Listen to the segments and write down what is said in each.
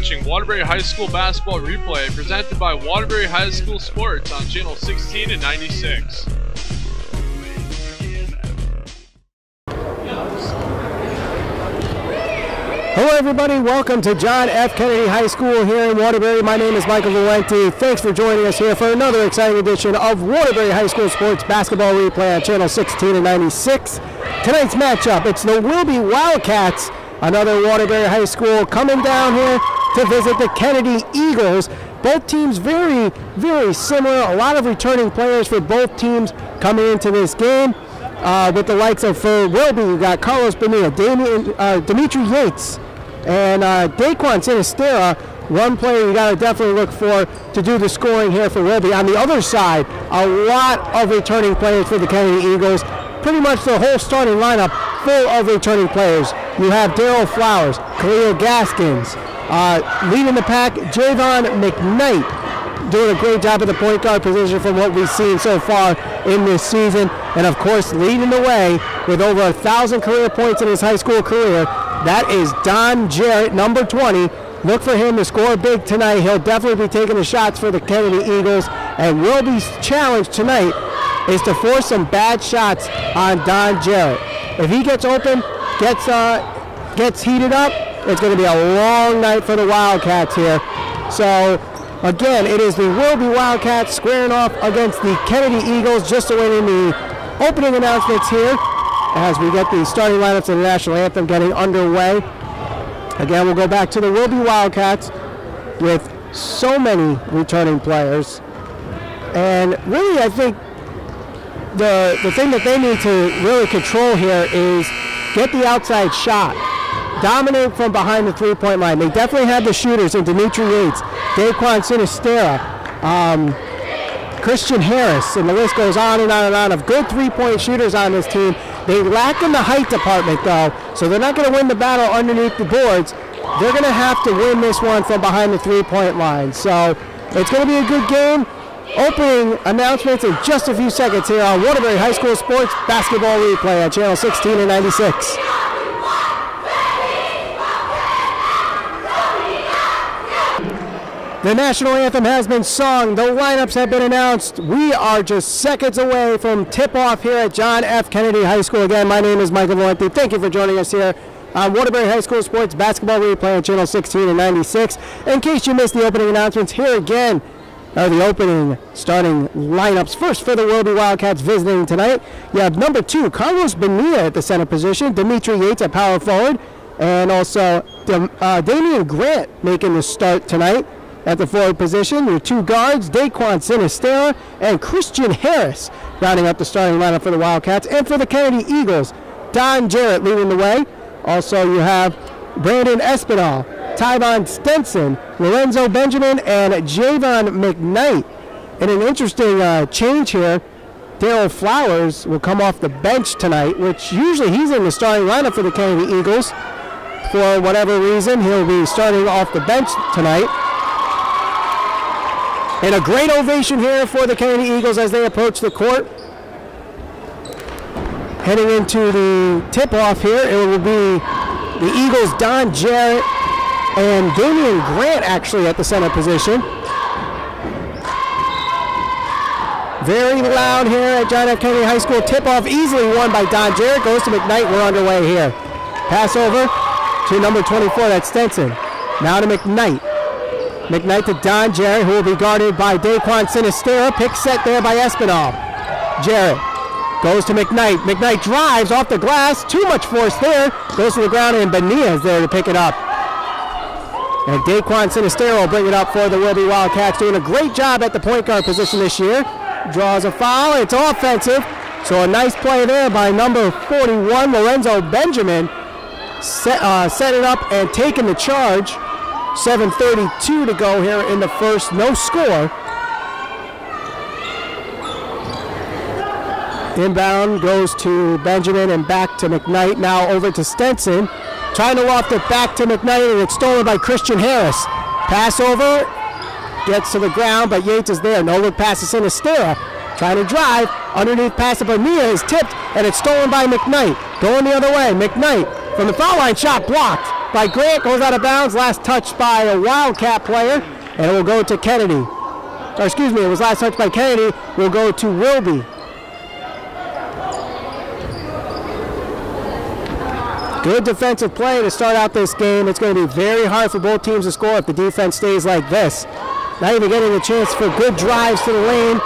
watching Waterbury High School basketball replay presented by Waterbury High School Sports on channel 16 and 96. Hello everybody, welcome to John F. Kennedy High School here in Waterbury. My name is Michael Valenti. Thanks for joining us here for another exciting edition of Waterbury High School Sports Basketball Replay on channel 16 and 96. Tonight's matchup, it's the Wilby Wildcats, another Waterbury High School coming down here to visit the Kennedy Eagles. Both teams very, very similar. A lot of returning players for both teams coming into this game. With the likes of, for Wilby, you got Carlos Bonilla, Dimitri Yates, and Daquan Sinistera. One player you got to definitely look for to do the scoring here for Wilby. On the other side, a lot of returning players for the Kennedy Eagles. Pretty much the whole starting lineup full of returning players. You have Daryl Flowers, Khalil Gaskins, leading the pack, Javon McKnight, doing a great job at the point guard position from what we've seen so far in this season. And of course, leading the way with over 1,000 career points in his high school career, that is Don Jarrett, number 20. Look for him to score big tonight. He'll definitely be taking the shots for the Kennedy Eagles. And Wilby's challenge tonight is to force some bad shots on Don Jarrett. If he gets open, gets heated up, it's going to be a long night for the Wildcats here. So again, it is the Wilby Wildcats squaring off against the Kennedy Eagles. Just awaiting the opening announcements here as we get the starting lineups and the national anthem getting underway. Again, we'll go back to the Wilby Wildcats with so many returning players. And really, I think the thing that they need to really control here is get the outside shot. Dominate from behind the three-point line. They definitely have the shooters in Dimitri Yates, Daquan Sinistera, Christian Harris, and the list goes on and on and on of good three-point shooters on this team. They lack in the height department, though, so they're not going to win the battle underneath the boards. They're going to have to win this one from behind the three-point line. So it's going to be a good game. Opening announcements in just a few seconds here on Waterbury High School Sports Basketball Replay on channel 16 and 96. The national anthem has been sung. The lineups have been announced. We are just seconds away from tip-off here at John F. Kennedy High School. Again, my name is Michael Valenti. Thank you for joining us here on Waterbury High School Sports Basketball Replay on channel 16 and 96. In case you missed the opening announcements, here again are the opening starting lineups. First for the Wilby Wildcats visiting tonight, you have number 2, Carlos Bonilla at the center position, Dimitri Yates at power forward, and also Damian Grant making the start tonight. At the forward position, your 2 guards, Daquan Sinistera and Christian Harris, rounding up the starting lineup for the Wildcats. And for the Kennedy Eagles, Don Jarrett leading the way. Also, you have Brandon Espinal, Tyvon Stenson, Lorenzo Benjamin, and Javon McKnight. And an interesting change here, Daryl Flowers will come off the bench tonight, which usually he's in the starting lineup for the Kennedy Eagles. For whatever reason, he'll be starting off the bench tonight. And a great ovation here for the Kennedy Eagles as they approach the court. Heading into the tip-off here, it will be the Eagles' Don Jarrett and Damian Grant actually at the center position. Very loud here at John F. Kennedy High School. Tip-off easily won by Don Jarrett. Goes to McKnight. We're underway here. Pass over to number 24, that's Stenson. Now to McKnight. McKnight to Don Jarrett, who will be guarded by Daquan Sinistera. Pick set there by Espinal. Jarrett goes to McKnight. McKnight drives off the glass. Too much force there. Goes to the ground, and Bonilla is there to pick it up. And Daquan Sinistera will bring it up for the Wilby Wildcats, doing a great job at the point guard position this year. Draws a foul. It's offensive. So a nice play there by number 41, Lorenzo Benjamin. Set it up and taking the charge. 7:32 to go here in the first. No score. Inbound goes to Benjamin and back to McKnight. Now over to Stenson. Trying to loft it back to McKnight, and it's stolen by Christian Harris. Pass over. Gets to the ground, but Yates is there. No look pass to Sinistera. Trying to drive. Underneath pass to Bonilla is tipped, and it's stolen by McKnight. Going the other way. McKnight from the foul line, shot blocked. by Grant, goes out of bounds. Last touch by a Wildcat player, and it will go to Kennedy. Or excuse me, it was last touch by Kennedy. Will go to Wilby. Good defensive play to start out this game. It's going to be very hard for both teams to score if the defense stays like this. Not even getting a chance for good drives to the lane.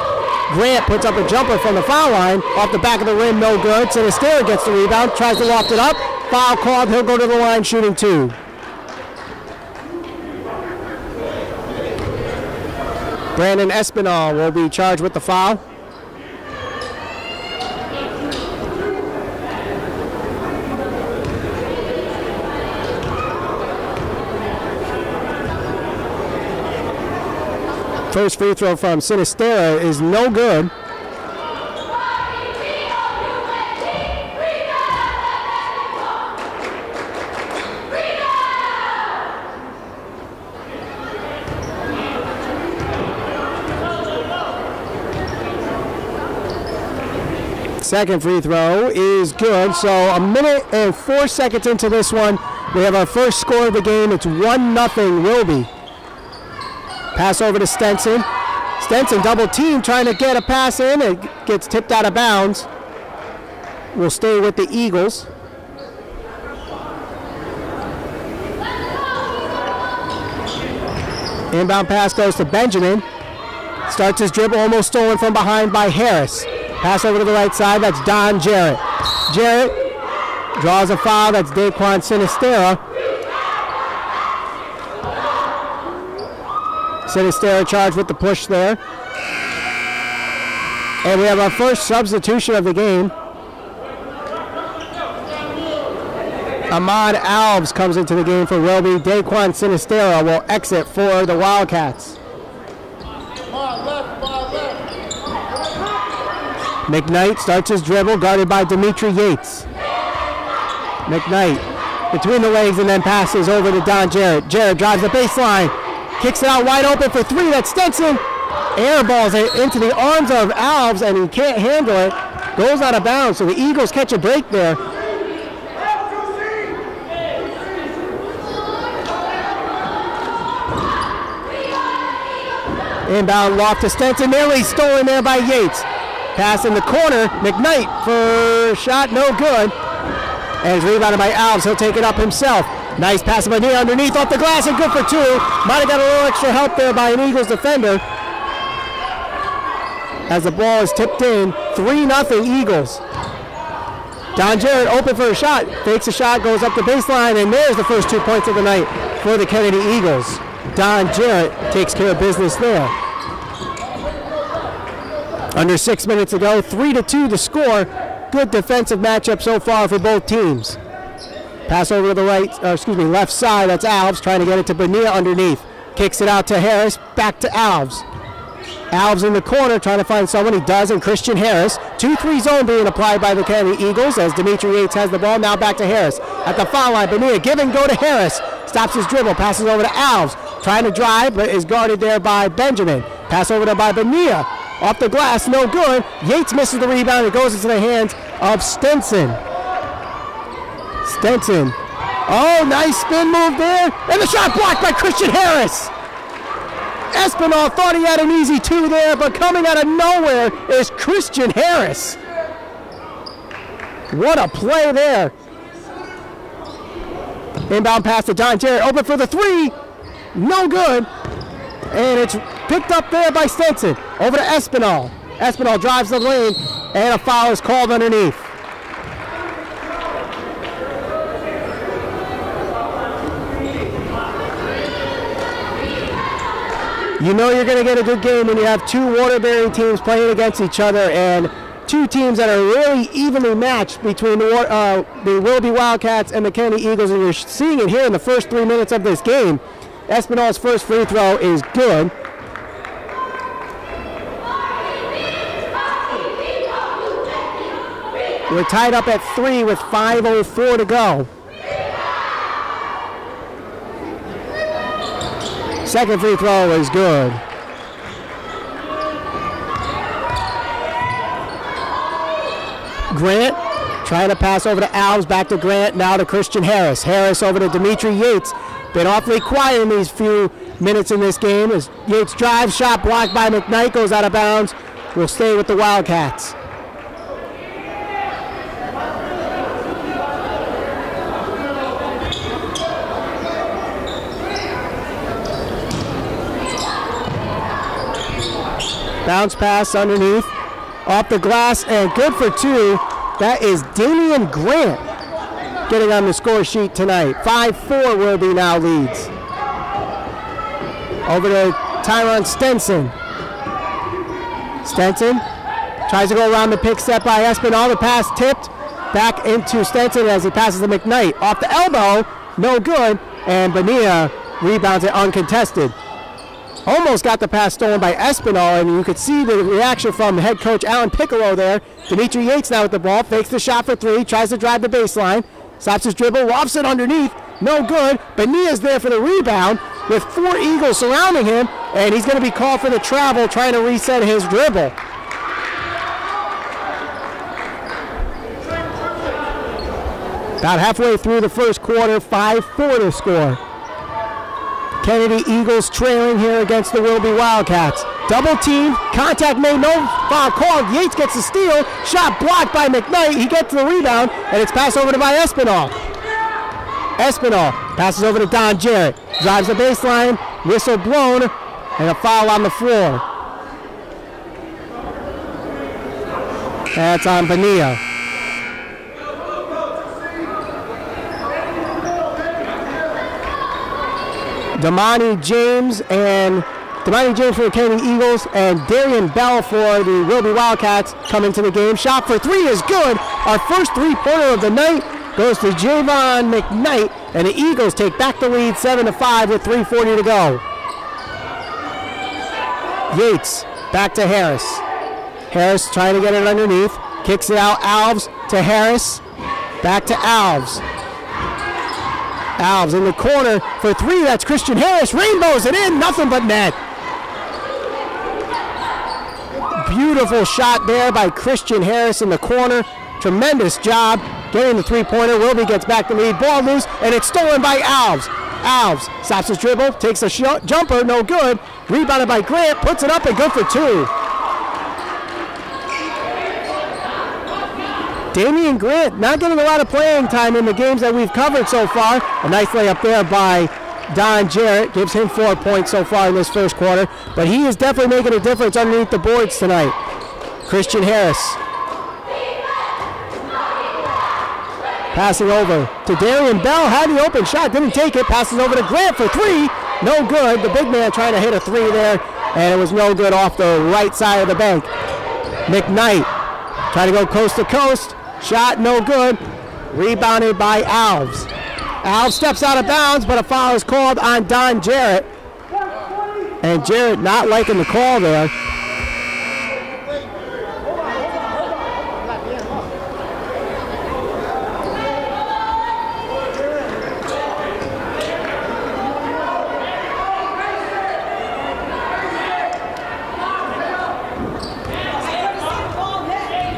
Grant puts up a jumper from the foul line. Off the back of the rim, no good. Sinistera gets the rebound, tries to loft it up. Foul called, he'll go to the line shooting 2. Brandon Espinal will be charged with the foul. First free throw from Sinistera is no good. Second free throw is good. So a minute and 4 seconds into this one, we have our first score of the game. It's 1-0 Wilby. Pass over to Stenson. Stenson double team trying to get a pass in. It gets tipped out of bounds. We'll stay with the Eagles. Inbound pass goes to Benjamin. Starts his dribble, almost stolen from behind by Harris. Pass over to the right side, that's Don Jarrett. Jarrett draws a foul, that's Daquan Sinistera. Sinistera charged with the push there. And we have our first substitution of the game. Ahmad Alves comes into the game for Wilby. Daquan Sinistera will exit for the Wildcats. McKnight starts his dribble, guarded by Dimitri Yates. McKnight between the legs and then passes over to Don Jarrett. Jarrett drives the baseline. Kicks it out wide open for 3. That's Stenson. Airballs it into the arms of Alves, and he can't handle it. Goes out of bounds, so the Eagles catch a break there. Inbound loft to Stenson. Nearly stolen there by Yates. Pass in the corner. McKnight for shot, no good. And it's rebounded by Alves. He'll take it up himself. Nice pass by Bonilla underneath off the glass and good for 2. Might have got a little extra help there by an Eagles defender. As the ball is tipped in, 3-0 Eagles. Don Jarrett open for a shot. Fakes a shot, goes up the baseline, and there's the first 2 points of the night for the Kennedy Eagles. Don Jarrett takes care of business there. Under 6 minutes to go, 3-2 the score. Good defensive matchup so far for both teams. Pass over to the left side. That's Alves trying to get it to Bonilla underneath. Kicks it out to Harris. Back to Alves. Alves in the corner trying to find someone. He does, and Christian Harris. 2-3 zone being applied by the Kennedy Eagles as Dimitri Yates has the ball. Now back to Harris. At the foul line, Bonilla give and go to Harris. Stops his dribble. Passes over to Alves. Trying to drive, but is guarded there by Benjamin. Pass over to by Bonilla. Off the glass, no good. Yates misses the rebound. It goes into the hands of Stenson. Stenson. Oh, nice spin move there. And the shot blocked by Christian Harris. Espinal thought he had an easy 2 there, but coming out of nowhere is Christian Harris. What a play there. Inbound pass to Don Jarrett. Open for the 3. No good. And it's picked up there by Stenson. Over to Espinal. Espinal drives the lane, and a foul is called underneath. You know you're going to get a good game when you have 2 Waterbury teams playing against each other, and 2 teams that are really evenly matched between the Wilby Wildcats and the Kennedy Eagles, and you're seeing it here in the first 3 minutes of this game. Espinal's first free throw is good. We're tied up at 3 with 5:04 to go. Second free throw is good. Grant Trying to pass over to Alves, back to Grant, now to Christian Harris. Harris over to Dimitri Yates. Been awfully quiet in these few minutes in this game as Yates drives, shot blocked by McKnight, goes out of bounds. Will stay with the Wildcats. Bounce pass underneath, off the glass, and good for two. That is Damian Grant getting on the score sheet tonight. 5-4 Wilby now leads. Over to Tyron Stenson. Stenson tries to go around the pick set by Espinal. The pass tipped back into Stenson as he passes to McKnight. Off the elbow, no good, and Bonilla rebounds it uncontested. Almost got the pass stolen by Espinal, and you could see the reaction from head coach Alan Piccolo there. Dimitri Yates now with the ball, fakes the shot for three, tries to drive the baseline, stops his dribble, lofts it underneath, no good. Bonilla's there for the rebound with 4 Eagles surrounding him, and he's going to be called for the travel, trying to reset his dribble. About halfway through the first quarter, 5-4 to score. Kennedy Eagles trailing here against the Wilby Wildcats. Double team, contact made, no foul called. Yates gets the steal, shot blocked by McKnight. He gets the rebound, and it's passed over to by Espinal. Espinal passes over to Don Jarrett, drives the baseline, whistle blown, and a foul on the floor. That's on Bonilla. Damani James for the Kennedy Eagles and Darian Bell for the Wilby Wildcats come into the game. Shot for three is good. Our first three-pointer of the night goes to Javon McKnight, and the Eagles take back the lead 7-5 with 3:40 to go. Yates back to Harris. Harris trying to get it underneath. Kicks it out. Alves to Harris. Back to Alves. Alves in the corner for three. That's Christian Harris. Rainbows it in. Nothing but net. Beautiful shot there by Christian Harris in the corner. Tremendous job getting the three-pointer. Wilby gets back the lead. Ball loose, and it's stolen by Alves. Alves stops his dribble, takes a jumper, no good. Rebounded by Grant, puts it up, and good for two. Damian Grant not getting a lot of playing time in the games that we've covered so far. A nice layup there by Don Jarrett. Gives him 4 points so far in this first quarter. But he is definitely making a difference underneath the boards tonight. Christian Harris. Passing over to Darian Bell. Had the open shot, didn't take it. Passes over to Grant for three. No good. The big man trying to hit a three there, and it was no good off the right side of the bank. McKnight trying to go coast to coast. Shot no good. Rebounded by Alves. Alves steps out of bounds, but a foul is called on Don Jarrett. And Jarrett not liking the call there.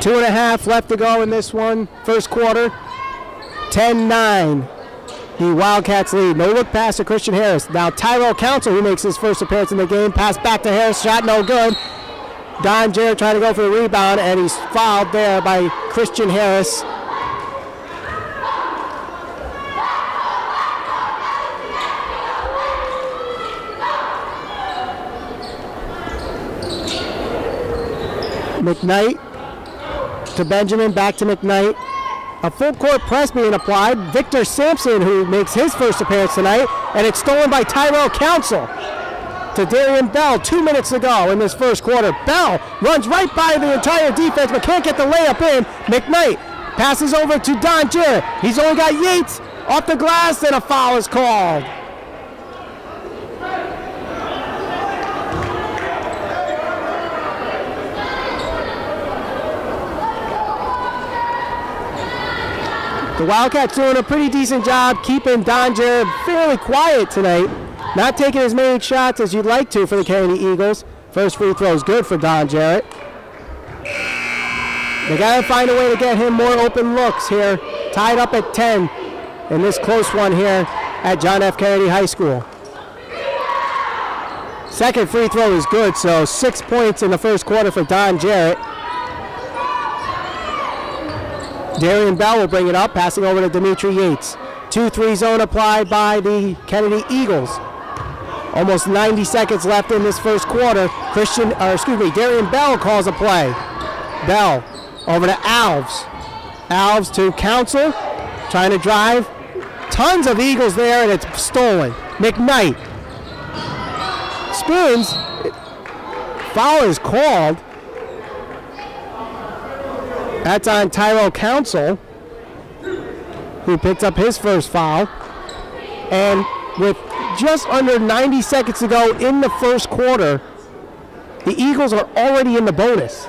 Two and a half left to go in this one, first quarter. 10-9. The Wildcats lead. No look pass to Christian Harris. Now Tyrell Council, who makes his first appearance in the game. Pass back to Harris. Shot no good. Don Jarrett trying to go for the rebound, and he's fouled there by Christian Harris. McKnight to Benjamin, back to McKnight. A full court press being applied. Victor Sampson, who makes his first appearance tonight, and it's stolen by Tyrell Council to Darian Bell. 2 minutes to go in this first quarter. Bell runs right by the entire defense, but can't get the layup in. McKnight passes over to Don Jarrett. He's only got Yates off the glass, and a foul is called. The Wildcats doing a pretty decent job keeping Don Jarrett fairly quiet tonight. Not taking as many shots as you'd like to for the Kennedy Eagles. First free throw is good for Don Jarrett. They got to find a way to get him more open looks here. Tied up at 10 in this close one here at John F. Kennedy High School. Second free throw is good, so 6 points in the first quarter for Don Jarrett. Darian Bell will bring it up, passing over to Dimitri Yates. 2-3 zone applied by the Kennedy Eagles. Almost 90 seconds left in this first quarter. Darian Bell calls a play. Bell over to Alves. Alves to Council, trying to drive. Tons of Eagles there, and it's stolen. McKnight spins. Foul is called. That's on Tyrell Council, who picked up his first foul. And with just under 90 seconds to go in the first quarter, the Eagles are already in the bonus.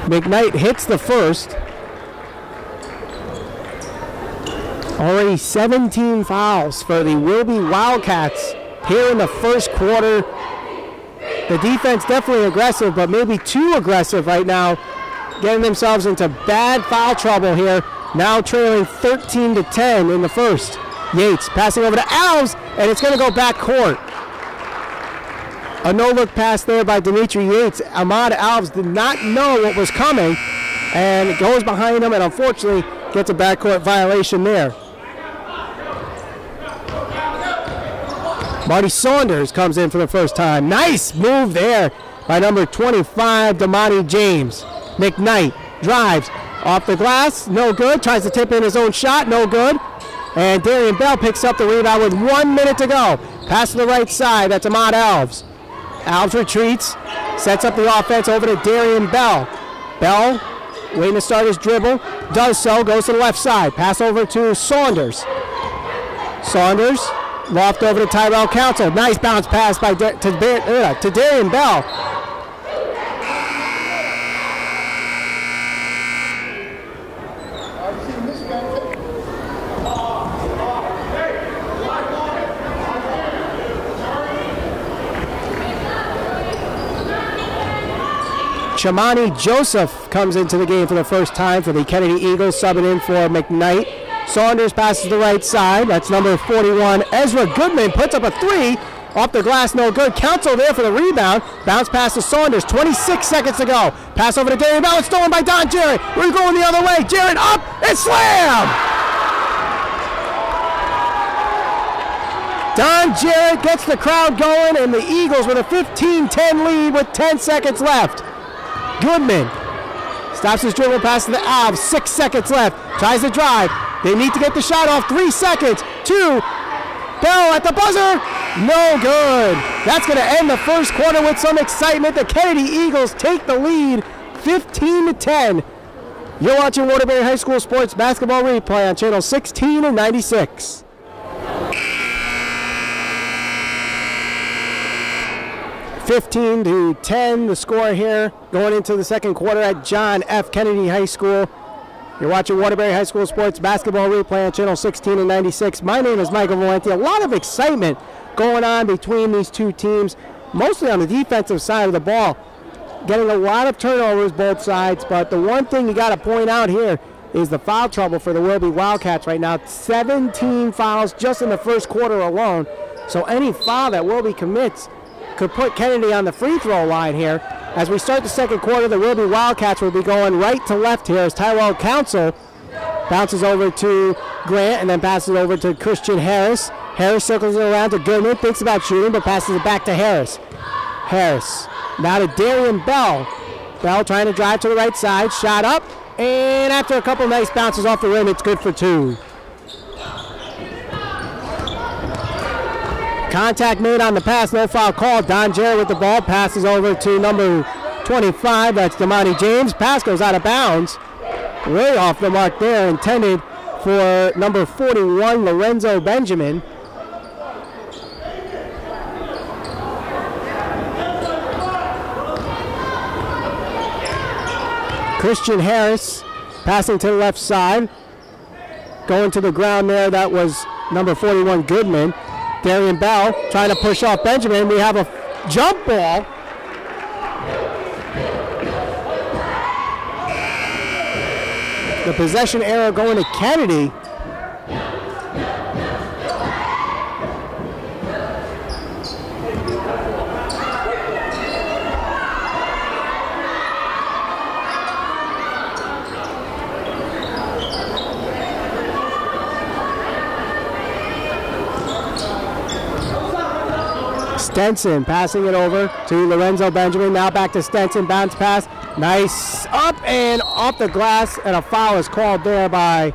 McKnight hits the first. Already 17 fouls for the Wilby Wildcats here in the first quarter. The defense definitely aggressive, but maybe too aggressive right now, getting themselves into bad foul trouble here. Now trailing 13-10 in the first. Yates passing over to Alves, and it's going to go back court. A no-look pass there by Dimitri Yates. Ahmad Alves did not know what was coming, and goes behind him, and unfortunately gets a backcourt violation there. Marty Saunders comes in for the first time. Nice move there by number 25, Damani James. McKnight drives off the glass, no good. Tries to tip in his own shot, no good. And Darian Bell picks up the rebound with 1 minute to go. Pass to the right side, that's Ahmad Alves. Alves retreats, sets up the offense over to Darian Bell. Bell waiting to start his dribble, does so, goes to the left side. Pass over to Saunders. Saunders, loft over to Tyrell Council. Nice bounce pass by to Darian Bell. Shamani Joseph comes into the game for the first time for the Kennedy Eagles, subbing in for McKnight. Saunders passes to the right side. That's number 41. Ezra Goodman puts up a three. Off the glass, no good. Council there for the rebound. Bounce pass to Saunders. 26 seconds to go. Pass over to Darian Bell. It's stolen by Don Jarrett. We're going the other way. Jarrett up and slam! Don Jarrett gets the crowd going, and the Eagles with a 15-10 lead with 10 seconds left. Goodman stops his dribble pass to the Alves. 6 seconds left. Tries to drive. They need to get the shot off. 3 seconds. 2. Bell at the buzzer. No good. That's going to end the first quarter with some excitement. The Kennedy Eagles take the lead 15-10. You're watching Waterbury High School Sports Basketball Replay on channel 16 and 96. (15-10) the score here going into the second quarter at John F. Kennedy High School. You're watching Waterbury High School Sports Basketball Replay on channel 16 and 96. My name is Michael Valenti. A lot of excitement going on between these two teams, mostly on the defensive side of the ball. Getting a lot of turnovers both sides, but the one thing you got to point out here is the foul trouble for the Wilby Wildcats right now. 17 fouls just in the first quarter alone. So any foul that Wilby commits could put Kennedy on the free throw line here. As we start the second quarter, the Wilby Wildcats will be going right to left here as Tyrell Council bounces over to Grant and then passes over to Christian Harris. Harris circles it around to Goodman, thinks about shooting, but passes it back to Harris. Harris now to Darian Bell. Bell trying to drive to the right side, shot up, and after a couple nice bounces off the rim, it's good for 2. Contact made on the pass, no foul called. Don Jarrett with the ball, passes over to number 25, that's Damani James. Pass goes out of bounds. Way off the mark there, intended for number 41, Lorenzo Benjamin. Christian Harris passing to the left side. Going to the ground there, that was number 41, Goodman. Darian Bell trying to push off Benjamin. We have a Jump ball. The possession error going to Kennedy. Stenson passing it over to Lorenzo Benjamin. Now back to Stenson. Bounce pass. Nice. Up and off the glass. And a foul is called there by,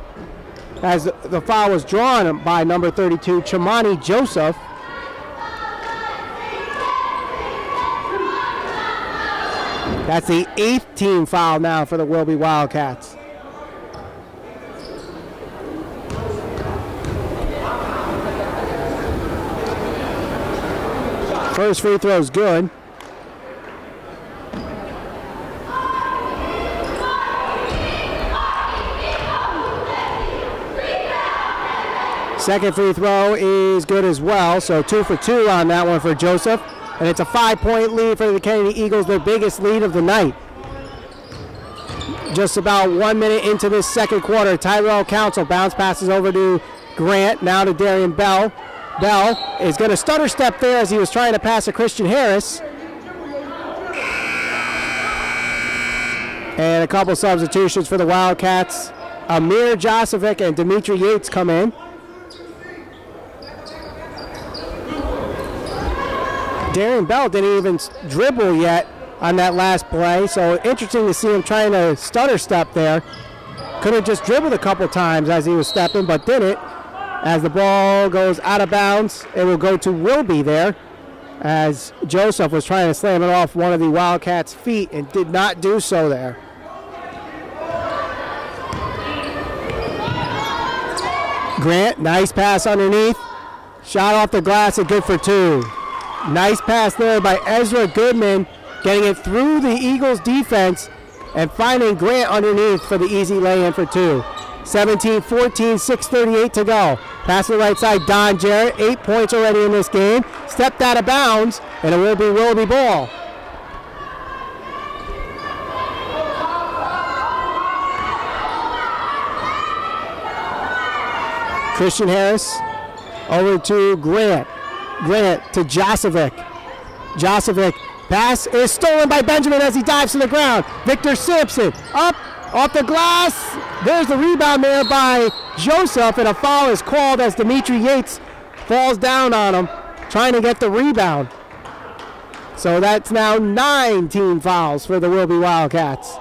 as the foul was drawn by number 32, Chamani Joseph. That's the 8th team foul now for the Wilby Wildcats. First free throw is good. Second free throw is good as well, so 2 for 2 on that one for Joseph. And it's a 5-point lead for the Kennedy Eagles, their biggest lead of the night. Just about 1 minute into this second quarter, Tyrell Council bounce passes over to Grant, now to Darian Bell. Bell is going to stutter step there as he was trying to pass to Christian Harris. And a couple substitutions for the Wildcats. Amir Josovic and Dimitri Yates come in. Darian Bell didn't even dribble yet on that last play, so interesting to see him trying to stutter step there. Could have just dribbled a couple times as he was stepping, but didn't. As the ball goes out of bounds, it will go to Wilby there, as Joseph was trying to slam it off one of the Wildcats' feet and did not do so there. Grant, nice pass underneath. Shot off the glass and good for 2. Nice pass there by Ezra Goodman, getting it through the Eagles' defense and finding Grant underneath for the easy lay-in for 2. 17-14, 6:38 to go. Pass to the right side, Don Jarrett, 8 points already in this game. Stepped out of bounds, and it will be Wilby ball. Christian Harris over to Grant. Grant to Josovic. Josovic, pass is stolen by Benjamin as he dives to the ground. Victor Sampson, up, off the glass. There's the rebound there by Joseph, and a foul is called as Dimitri Yates falls down on him, trying to get the rebound. So that's now 9 team fouls for the Wilby Wildcats.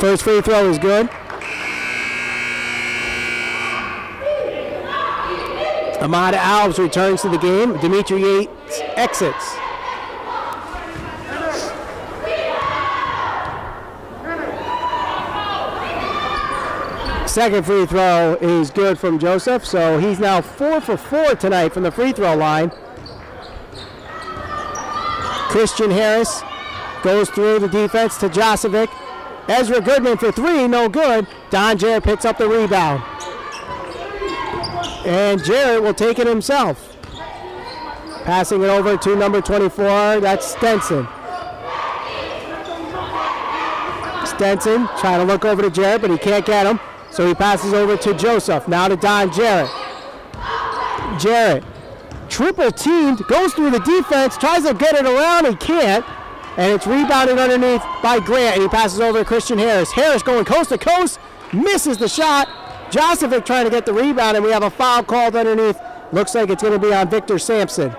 First free throw is good. Ahmad Alves returns to the game. Dimitri Yates exits. Second free throw is good from Joseph, so he's now 4 for 4 tonight from the free throw line. Christian Harris goes through the defense to Josovic. Ezra Goodman for 3, no good. Don Jarrett picks up the rebound. And Jarrett will take it himself. Passing it over to number 24, that's Stenson. Stenson trying to look over to Jarrett, but he can't get him. So he passes over to Joseph, now to Don Jarrett. Jarrett, triple teamed, goes through the defense, tries to get it around, he can't. And it's rebounded underneath by Grant, and he passes over to Christian Harris. Harris going coast to coast, misses the shot. Josovic trying to get the rebound, and we have a foul called underneath. Looks like it's going to be on Victor Sampson.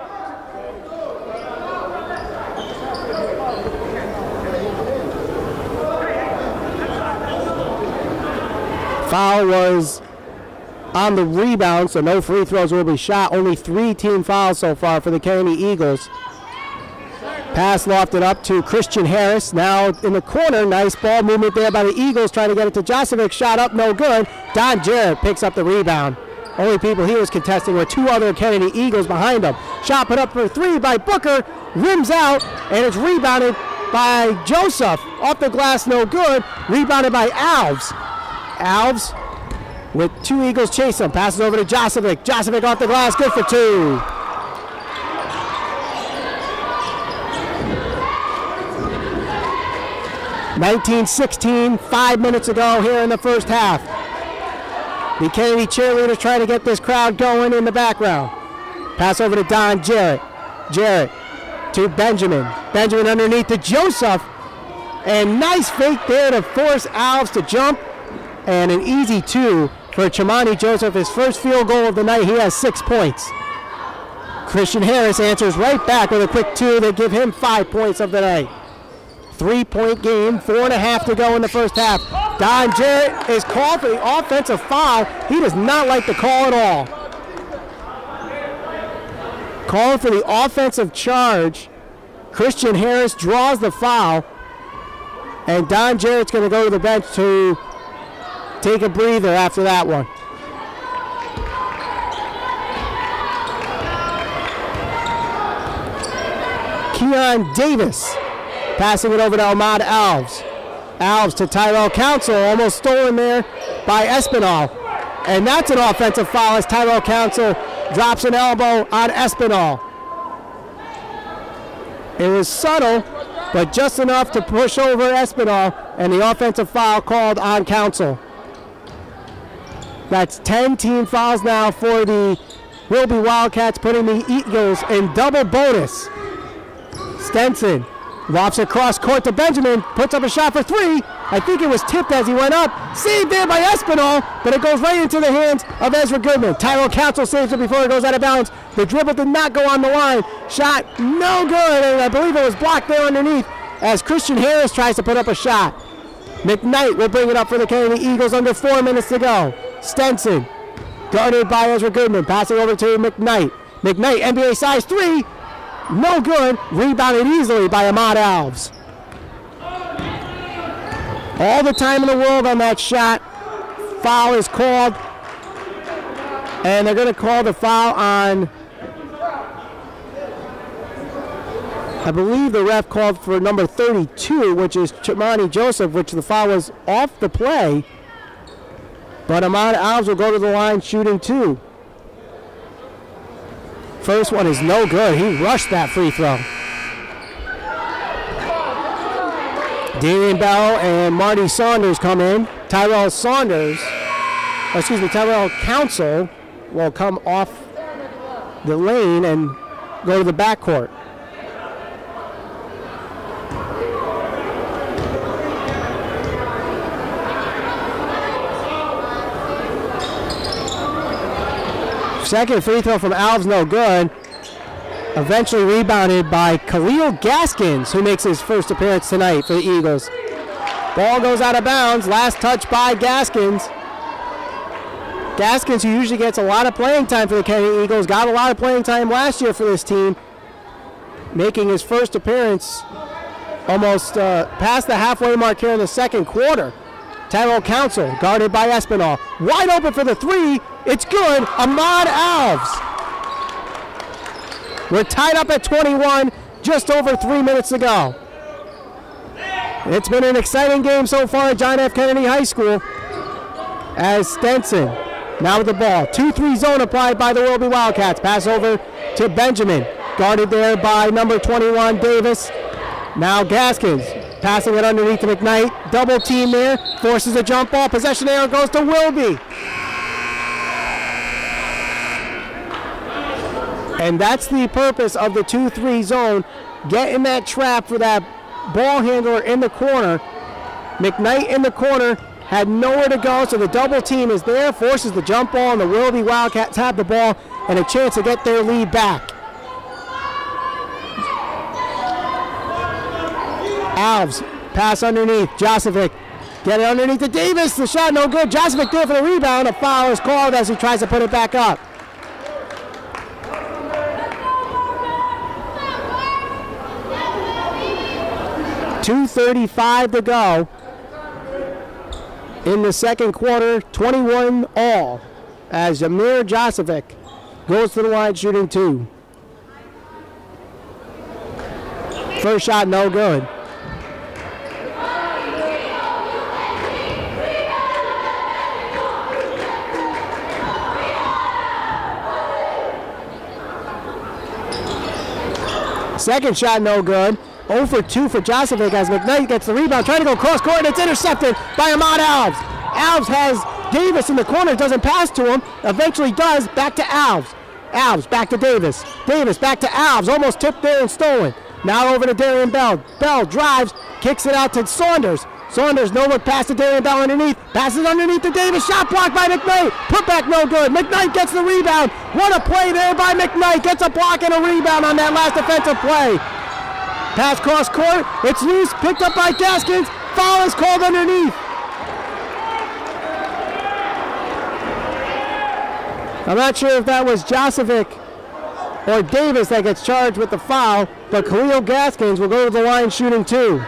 Foul was on the rebound, so no free throws will be shot. Only 3 team fouls so far for the Kennedy Eagles. Pass lofted up to Christian Harris. Now in the corner, nice ball movement there by the Eagles, trying to get it to Josovic. Shot up, no good. Don Jarrett picks up the rebound. Only people he was contesting were 2 other Kennedy Eagles behind him. Shot put up for 3 by Booker, rims out, and it's rebounded by Joseph. Off the glass, no good. Rebounded by Alves. Alves with two Eagles chase him. Passes over to Josovic. Josovic off the glass, good for two. (19-16), 5 minutes ago here in the first half. The Kennedy cheerleaders trying to get this crowd going in the background. Pass over to Don Jarrett. Jarrett to Benjamin. Benjamin underneath to Joseph. And nice fake there to force Alves to jump. And an easy two for Chimani Joseph. His first field goal of the night. He has 6 points. Christian Harris answers right back with a quick two that give him 5 points of the night. 3-point game, 4.5 to go in the first half. Don Jarrett is called for the offensive foul. He does not like the call at all. Calling for the offensive charge. Christian Harris draws the foul. And Don Jarrett's going to go to the bench to take a breather after that one. Keon Davis passing it over to Ahmad Alves. Alves to Tyrell Council, almost stolen there by Espinal. And that's an offensive foul as Tyrell Council drops an elbow on Espinal. It was subtle, but just enough to push over Espinal, and the offensive foul called on Council. That's 10 team fouls now for the Wilby Wildcats, putting the Eagles in double bonus. Stenson lofts across court to Benjamin, puts up a shot for three. I think it was tipped as he went up. Saved there by Espinal, but it goes right into the hands of Ezra Goodman. Tyrell Council saves it before it goes out of bounds. The dribble did not go on the line. Shot no good, and I believe it was blocked there underneath as Christian Harris tries to put up a shot. McKnight will bring it up for the Kennedy Eagles under 4 minutes to go. Stenson, guarded by Ezra Goodman, passing over to McKnight. McKnight, NBA size three. No good. Rebounded easily by Ahmad Alves. All the time in the world on that shot. Foul is called. And they're going to call the foul on, I believe the ref called for number 32, which is Chimani Joseph, which the foul was off the play. But Ahmad Alves will go to the line shooting two. First one is no good. He rushed that free throw. Damian Bell and Marty Saunders come in. Tyrell Council will come off the lane and go to the backcourt. Second free throw from Alves, no good. Eventually rebounded by Khalil Gaskins, who makes his first appearance tonight for the Eagles. Ball goes out of bounds. Last touch by Gaskins. Gaskins, who usually gets a lot of playing time for the Kennedy Eagles, got a lot of playing time last year for this team, making his first appearance almost past the halfway mark here in the second quarter. Tyrell Council, guarded by Espinal. Wide open for the three. It's good. Ahmad Alves. We're tied up at 21, just over 3 minutes to go. It's been an exciting game so far at John F. Kennedy High School. As Stenson, now with the ball. 2-3 zone applied by the Wilby Wildcats. Pass over to Benjamin, guarded there by number 21, Davis. Now Gaskins, passing it underneath to McKnight. Double team there, forces a jump ball. Possession arrow goes to Wilby. And that's the purpose of the 2-3 zone. Get in that trap for that ball handler in the corner. McKnight in the corner had nowhere to go, so the double team is there, forces the jump ball, and the Wilby Wildcats have the ball and a chance to get their lead back. Alves, pass underneath, Josovic, get it underneath to Davis, the shot no good, Josovic there for the rebound, a foul is called as he tries to put it back up. .235 to go in the second quarter, 21 all, as Amir Josovic goes to the line shooting two. First shot no good. Second shot no good. 0 for 2 for Josevic as McKnight gets the rebound, trying to go cross court, and it's intercepted by Ahmad Alves. Alves has Davis in the corner, doesn't pass to him, eventually does, back to Alves. Alves back to Davis. Davis back to Alves, almost tipped there and stolen. Now over to Darian Bell. Bell drives, kicks it out to Saunders. Saunders, no look pass to Darian Bell underneath. Passes underneath to Davis. Shot blocked by McKnight. Put back no good. McKnight gets the rebound. What a play there by McKnight. Gets a block and a rebound on that last defensive play. Pass cross court. It's loose. Picked up by Gaskins. Foul is called underneath. I'm not sure if that was Josevic or Davis that gets charged with the foul, but Khalil Gaskins will go to the line shooting 2.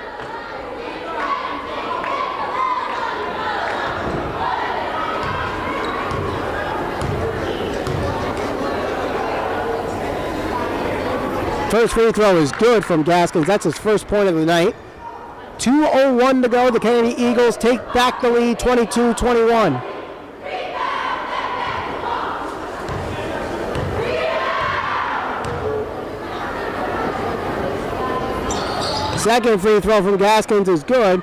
First free throw is good from Gaskins. That's his first point of the night. 2:01 to go. The Kennedy Eagles take back the lead, 22-21. Second free throw from Gaskins is good.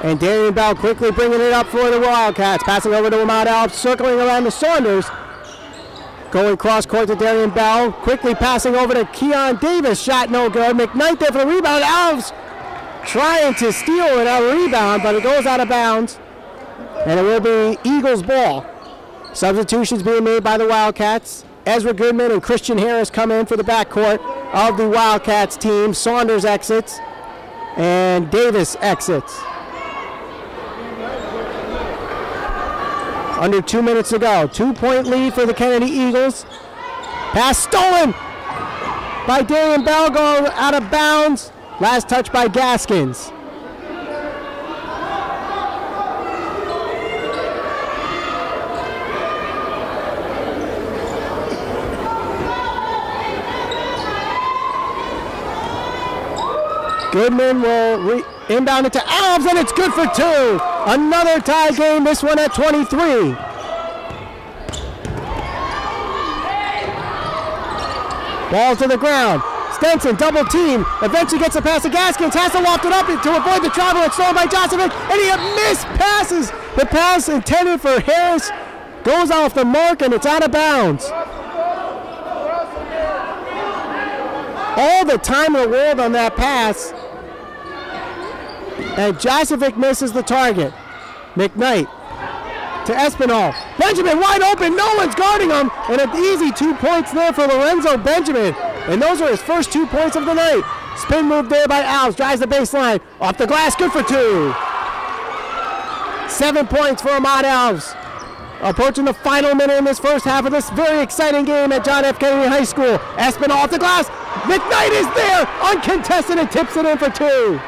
And Darian Bell quickly bringing it up for the Wildcats. Passing over to Ahmad Alves, circling around the Saunders. Going cross court to Darian Bell. Quickly passing over to Keon Davis. Shot no good. McKnight there for the rebound. Alves trying to steal it, a rebound, but it goes out of bounds. And it will be Eagles ball. Substitutions being made by the Wildcats. Ezra Goodman and Christian Harris come in for the backcourt of the Wildcats team. Saunders exits and Davis exits. Under 2 minutes to go. 2-point lead for the Kennedy Eagles. Pass stolen by Darian Bell, going out of bounds. Last touch by Gaskins. Goodman will inbound it to Alves, and it's good for 2. Another tie game, this one at 23. Ball to the ground. Stenson, double team. Eventually gets a pass to Gaskins. Has to loft it up to avoid the travel. It's stolen by Josevic, and he mispasses. The pass intended for Harris goes off the mark, and it's out of bounds. All the time in the world on that pass. And Josevic misses the target. McKnight to Espinal. Benjamin wide open, no one's guarding him. And an easy 2 points there for Lorenzo Benjamin. And those are his first 2 points of the night. Spin move there by Alves, drives the baseline. Off the glass, good for 2. 7 points for Ahmad Alves. Approaching the final minute in this first half of this very exciting game at John F. Kennedy High School. Espinal off the glass. McKnight is there, uncontested, and tips it in for 2.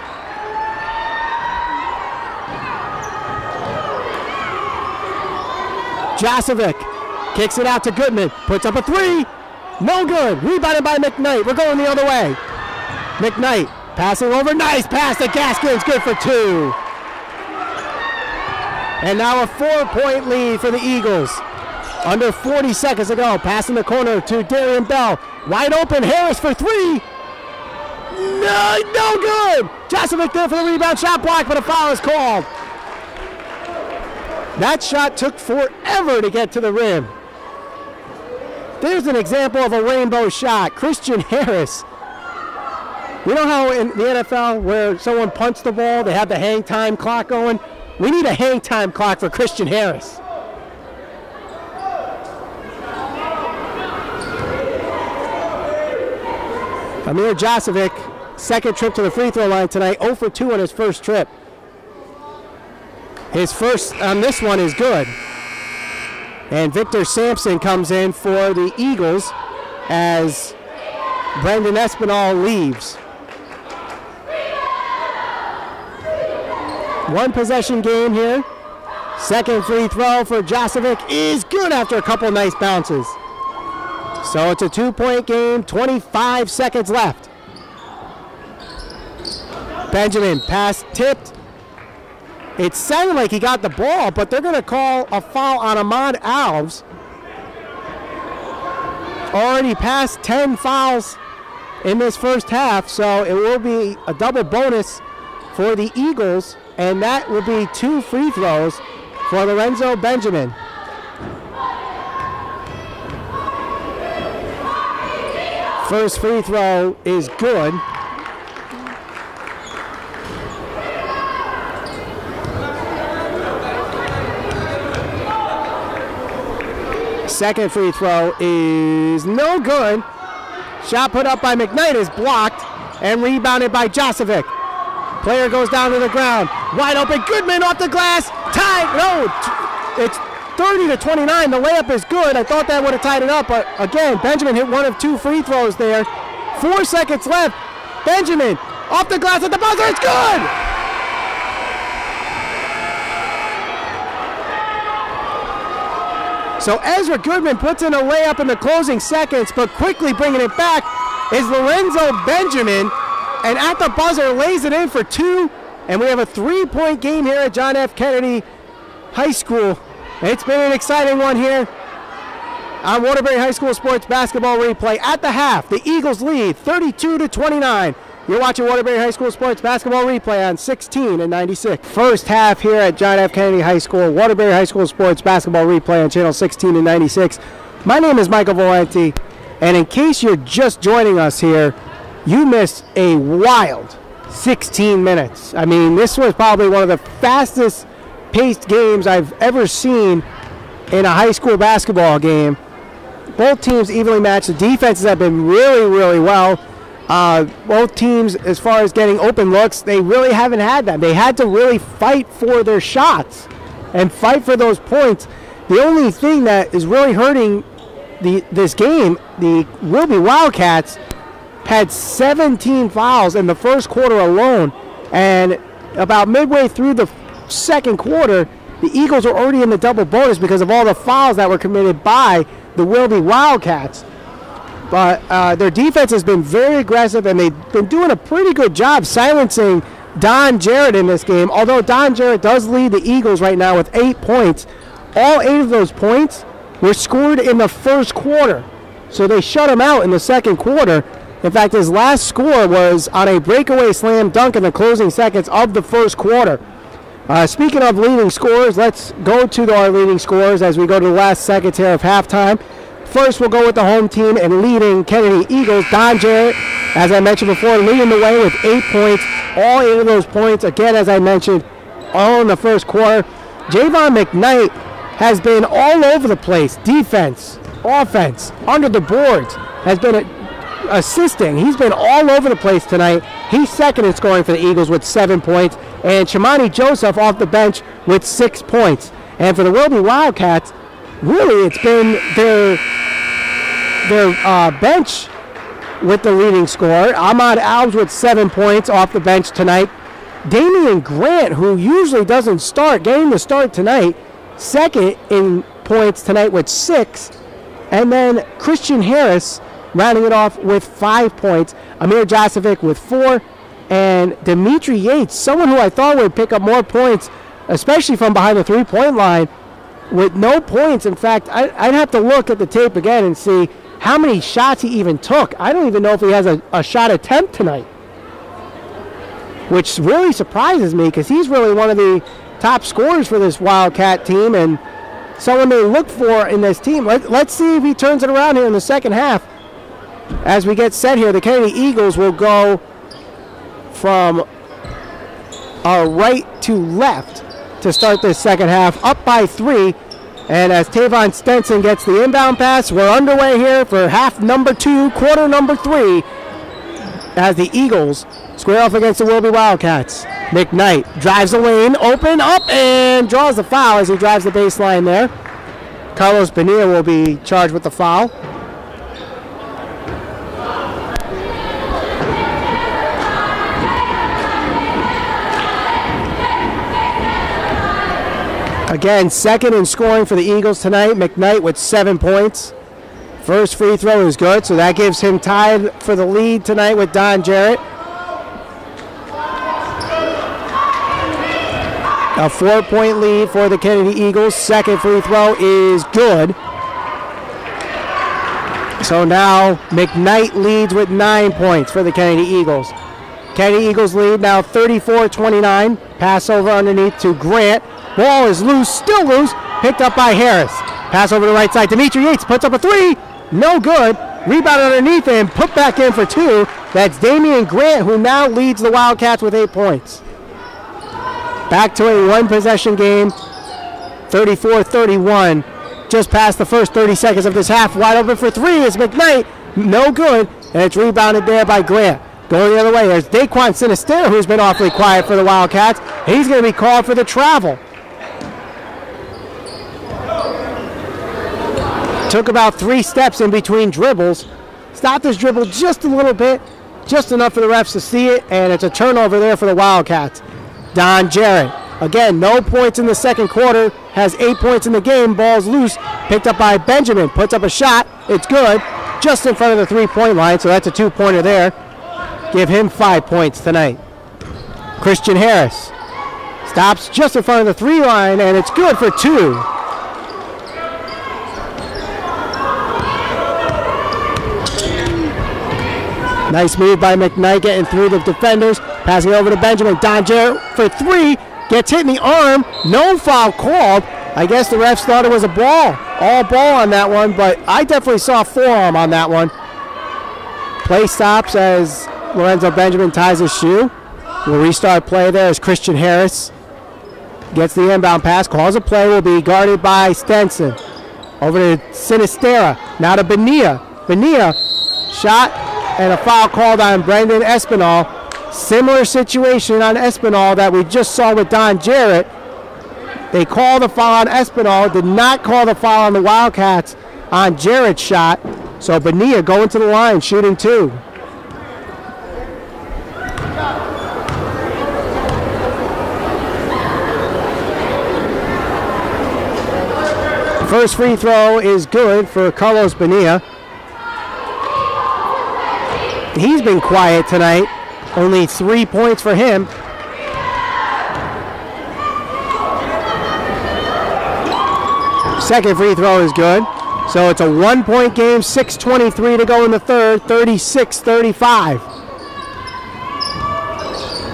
Josevic kicks it out to Goodman, puts up a 3, no good, rebounded by McKnight. We're going the other way. McKnight passing over, nice pass to Gaskins, good for 2. And now a 4-point lead for the Eagles. Under 40 seconds to go, passing the corner to Darian Bell. Wide open, Harris for 3. No good. Josevic there for the rebound, shot block, but a foul is called. That shot took forever to get to the rim. There's an example of a rainbow shot. Christian Harris. You know how in the NFL where someone punts the ball, they have the hang time clock going? We need a hang time clock for Christian Harris. Amir Josevic, second trip to the free throw line tonight, 0 for 2 on his first trip. His first on this one is good. And Victor Sampson comes in for the Eagles as Brendan Espinal leaves. One possession game here. Second free throw for Josevic is good after a couple nice bounces. So it's a 2-point game, 25 seconds left. Benjamin, pass tipped. It sounded like he got the ball, but they're going to call a foul on Ahmad Alves. Already past 10 fouls in this first half, so it will be a double bonus for the Eagles, and that will be 2 free throws for Lorenzo Benjamin. First free throw is good. Second free throw is no good. Shot put up by McKnight is blocked and rebounded by Josevic. Player goes down to the ground. Wide open. Goodman off the glass. Tied. No, it's 30-29. The layup is good. I thought that would have tied it up, but again, Benjamin hit one of 2 free throws there. 4 seconds left. Benjamin off the glass at the buzzer. It's good. So Ezra Goodman puts in a layup in the closing seconds, but quickly bringing it back is Lorenzo Benjamin, and at the buzzer lays it in for 2, and we have a 3-point game here at John F. Kennedy High School. It's been an exciting one here on Waterbury High School Sports Basketball Replay. At the half, the Eagles lead 32-29. You're watching Waterbury High School Sports Basketball Replay on 16 and 96. First half here at John F. Kennedy High School, Waterbury High School Sports Basketball Replay on channel 16 and 96. My name is Michael Valenti, and in case you're just joining us here, you missed a wild 16 minutes. I mean, this was probably one of the fastest paced games I've ever seen in a high school basketball game. Both teams evenly matched. The defenses have been really, really well. Both teams, as far as getting open looks, they really haven't had that. They had to really fight for their shots and fight for those points. The only thing that is really hurting this game, the Wilby Wildcats had 17 fouls in the first quarter alone, and about midway through the second quarter, the Eagles were already in the double bonus because of all the fouls that were committed by the Wilby Wildcats. But their defense has been very aggressive, and they've been doing a pretty good job silencing Don Jarrett in this game. Although Don Jarrett does lead the Eagles right now with 8 points, all 8 of those points were scored in the first quarter. So they shut him out in the second quarter. In fact, his last score was on a breakaway slam dunk in the closing seconds of the first quarter. Speaking of leading scorers, let's go to our leading scorers as we go to the last seconds here of halftime. First, we'll go with the home team and leading Kennedy Eagles. Don Jarrett, as I mentioned before, leading the way with 8 points. All 8 of those points, again, as I mentioned, all in the first quarter. Javon McKnight has been all over the place. Defense, offense, under the boards, has been assisting. He's been all over the place tonight. He's second in scoring for the Eagles with 7 points. And Shamani Joseph off the bench with 6 points. And for the Wilby Wildcats, really it's been their bench with the leading scorer. Ahmad Alves with 7 points off the bench tonight. Damian Grant, who usually doesn't start, getting the start tonight, second in points tonight with 6. And then Christian Harris rounding it off with 5 points. Amir Josevic with 4. And Dimitri Yates, someone who I thought would pick up more points, especially from behind the three-point line, with no points. In fact, I'd have to look at the tape again and see how many shots he even took. I don't even know if he has a shot attempt tonight, which really surprises me because he's really one of the top scorers for this Wildcat team and someone they look for in this team. Let's see if he turns it around here in the second half. As we get set here, the Kennedy Eagles will go from right to left to start this second half, up by 3. And as Tavon Stenson gets the inbound pass, we're underway here for half number 2, quarter number 3, as the Eagles square off against the Wilby Wildcats. McKnight drives the lane, open, up, and draws the foul as he drives the baseline there. Carlos Bonilla will be charged with the foul. Again, second in scoring for the Eagles tonight. McKnight with 7 points. First free throw is good, so that gives him tied for the lead tonight with Don Jarrett. A 4-point lead for the Kennedy Eagles. Second free throw is good. So now McKnight leads with 9 points for the Kennedy Eagles. Kennedy Eagles lead now 34-29. Pass over underneath to Grant. Ball is loose, still loose. Picked up by Harris. Pass over to the right side. Dimitri Yates puts up a three. No good. Rebound underneath and put back in for 2. That's Damian Grant, who now leads the Wildcats with 8 points. Back to a one-possession game, 34-31. Just past the first 30 seconds of this half. Wide open for 3 is McKnight. No good. And it's rebounded there by Grant. Going the other way, there's Daquan Sinister, who's been awfully quiet for the Wildcats. He's going to be called for the travel. Took about 3 steps in between dribbles. Stopped his dribble just a little bit, just enough for the refs to see it, and it's a turnover there for the Wildcats. Don Jarrett, again, no points in the second quarter, has 8 points in the game. Ball's loose, picked up by Benjamin, puts up a shot. It's good, just in front of the three-point line, so that's a 2-pointer there. Give him 5 points tonight. Christian Harris stops just in front of the 3 line, and it's good for 2. Nice move by McKnight, getting through the defenders, passing over to Benjamin. Don Jarrett for 3, gets hit in the arm, no foul called. I guess the refs thought it was a ball, all ball on that one, but I definitely saw forearm on that one. Play stops as Lorenzo Benjamin ties his shoe. We'll restart play there as Christian Harris gets the inbound pass, calls a play, will be guarded by Stenson. Over to Sinistera, now to Bonilla. Bonilla, shot, and a foul called on Brendan Espinal. Similar situation on Espinal that we just saw with Don Jarrett. They called the foul on Espinal, did not call the foul on the Wildcats on Jarrett's shot. So Bonilla going to the line, shooting 2. First free throw is good for Carlos Bonilla. He's been quiet tonight. Only 3 points for him. Second free throw is good. So it's a 1-point game, 6:23 to go in the third, 36-35.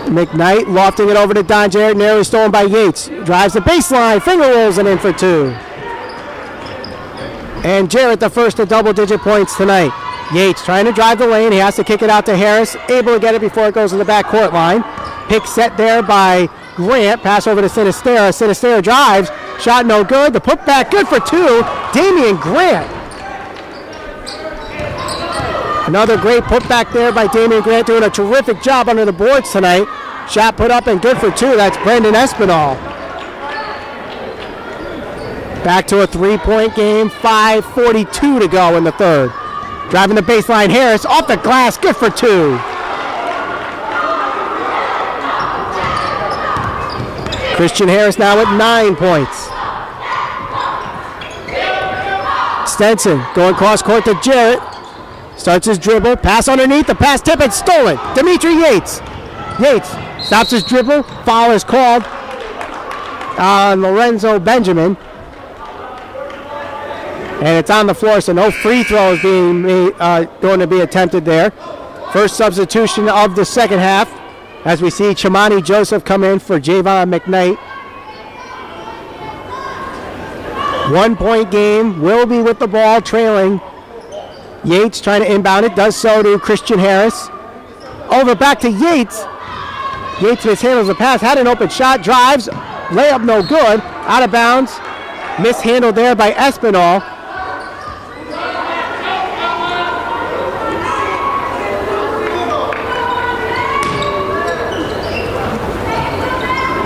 McKnight lofting it over to Don Jarrett, narrowly stolen by Yates. Drives the baseline, finger rolls it in for 2. And Jarrett the first to double-digit points tonight. Yates trying to drive the lane. He has to kick it out to Harris. Able to get it before it goes to the backcourt line. Pick set there by Grant. Pass over to Sinistera. Sinistera drives. Shot no good. The putback good for 2. Damian Grant. Another great putback there by Damian Grant, doing a terrific job under the boards tonight. Shot put up and good for 2. That's Brendan Espinal. Back to a 3-point game. 5:42 to go in the third. Driving the baseline, Harris off the glass, good for 2. Christian Harris now at 9 points. Stenson going cross court to Jarrett. Starts his dribble, pass underneath, the pass tip and stolen. Dimitri Yates. Yates stops his dribble, foul is called on Lorenzo Benjamin. And it's on the floor, so no free throws being going to be attempted there. First substitution of the second half as we see Chamani Joseph come in for Javon McKnight. 1-point game. Wilby with the ball, trailing. Yates trying to inbound it, does so to Christian Harris. Over back to Yates. Yates mishandles the pass, had an open shot, drives, layup no good, out of bounds. Mishandled there by Espinal.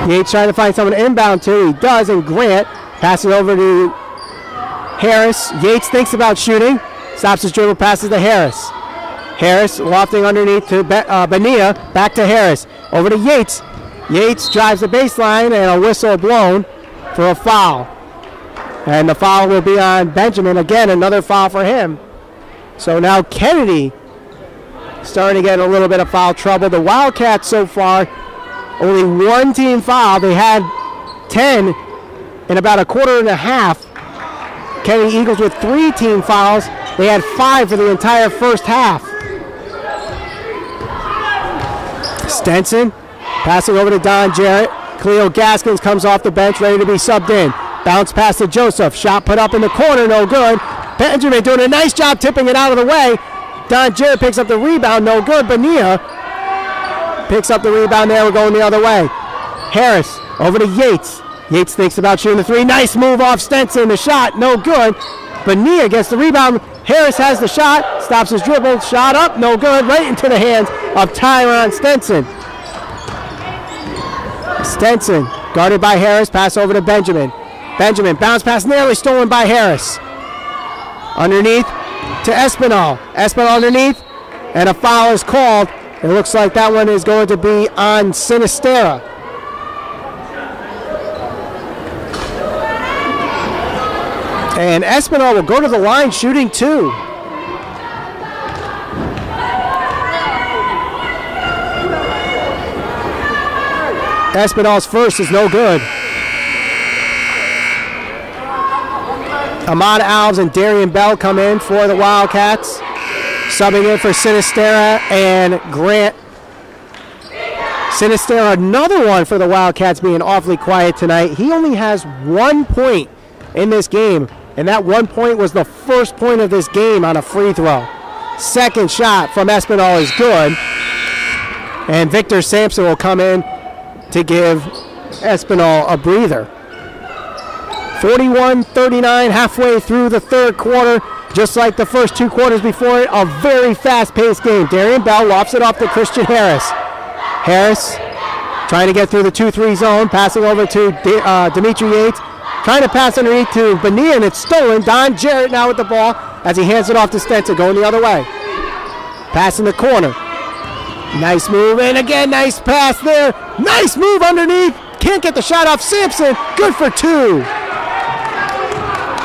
Yates trying to find someone to inbound to. He does, and Grant passes over to Harris. Yates thinks about shooting. Stops his dribble, passes to Harris. Harris lofting underneath to Bonilla. Back to Harris. Over to Yates. Yates drives the baseline, and a whistle blown for a foul. And the foul will be on Benjamin. Again, another foul for him. So now Kennedy starting to get a little bit of foul trouble. The Wildcats so far, only 1 team foul. They had 10 in about a quarter and a half. Kennedy Eagles with 3 team fouls. They had 5 for the entire first half. Stenson passing over to Don Jarrett. Cleo Gaskins comes off the bench, ready to be subbed in. Bounce pass to Joseph. Shot put up in the corner, no good. Benjamin doing a nice job tipping it out of the way. Don Jarrett picks up the rebound, no good. Bonilla picks up the rebound there. We're going the other way. Harris over to Yates. Yates thinks about shooting the 3. Nice move off Stenson. The shot, no good. Bonilla gets the rebound. Harris has the shot, stops his dribble. Shot up, no good. Right into the hands of Tyron Stenson. Stenson guarded by Harris. Pass over to Benjamin. Benjamin, bounce pass nearly stolen by Harris. Underneath to Espinal. Espinal underneath, and a foul is called. It looks like that one is going to be on Sinistera. And Espinal will go to the line shooting 2. Espinal's first is no good. Ahmad Alves and Darian Bell come in for the Wildcats. Subbing in for Sinistera and Grant. Sinistera, another one for the Wildcats, being awfully quiet tonight. He only has 1 point in this game, and that 1 point was the first point of this game on a free throw. Second shot from Espinal is good, and Victor Sampson will come in to give Espinal a breather. 41-39 halfway through the third quarter. Just like the first 2 quarters before it, a very fast-paced game. Darian Bell lofts it off to Christian Harris. Harris trying to get through the 2-3 zone, passing over to Dimitri Yates. Trying to pass underneath to Bonilla, and it's stolen. Don Jarrett now with the ball as he hands it off to Stenson, going the other way. Pass in the corner. Nice move, and again, nice pass there. Nice move underneath. Can't get the shot off Sampson. Good for 2.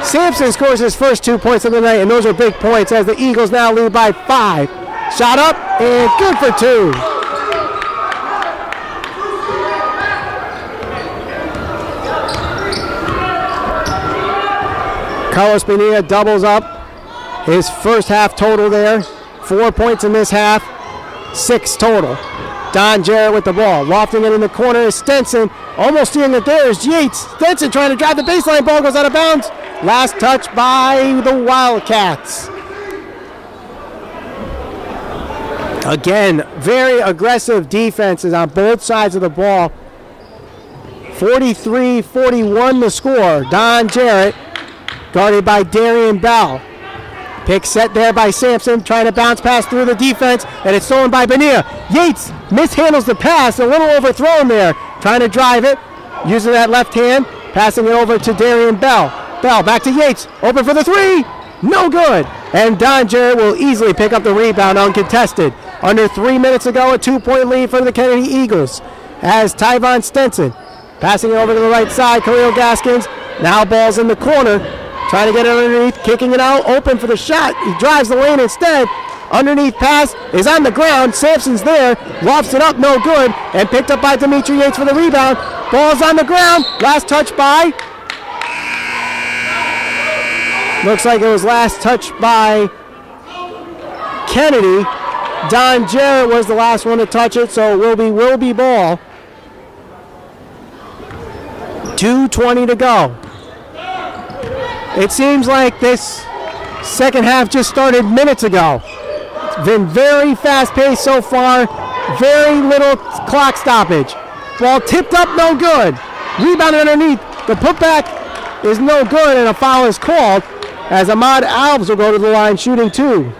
Sampson scores his first 2 points of the night, and those are big points as the Eagles now lead by 5. Shot up, and good for 2. Carlos Bonilla doubles up his first half total there. 4 points in this half, 6 total. Don Jarrett with the ball. Lofting it in the corner is Stenson. Almost seeing it there is Yates. Stenson trying to drive the baseline. Ball goes out of bounds. Last touch by the Wildcats. Again, very aggressive defenses on both sides of the ball. 43-41 the score. Don Jarrett guarded by Darian Bell. Pick set there by Sampson, trying to bounce pass through the defense, and it's stolen by Bonilla. Yates mishandles the pass, a little overthrown there. Trying to drive it, using that left hand, passing it over to Darian Bell. Bell back to Yates, open for the 3, no good. And Don Jarrett will easily pick up the rebound uncontested. Under 3 minutes ago, a 2-point lead for the Kennedy Eagles. As Tyvon Stenson passing it over to the right side, Khalil Gaskins, now ball's in the corner. Trying to get it underneath, kicking it out, open for the shot. He drives the lane instead. Underneath pass is on the ground. Sampson's there, lofts it up, no good, and picked up by Dimitri Yates for the rebound. Ball's on the ground. Last touch by. Looks like it was last touch by Kennedy. Don Jarrett was the last one to touch it, so it will be ball. 2:20 to go. It seems like this second half just started minutes ago. It's been very fast-paced so far. Very little clock stoppage. Ball tipped up, no good. Rebound underneath. The putback is no good, and a foul is called as Ahmad Alves will go to the line shooting 2.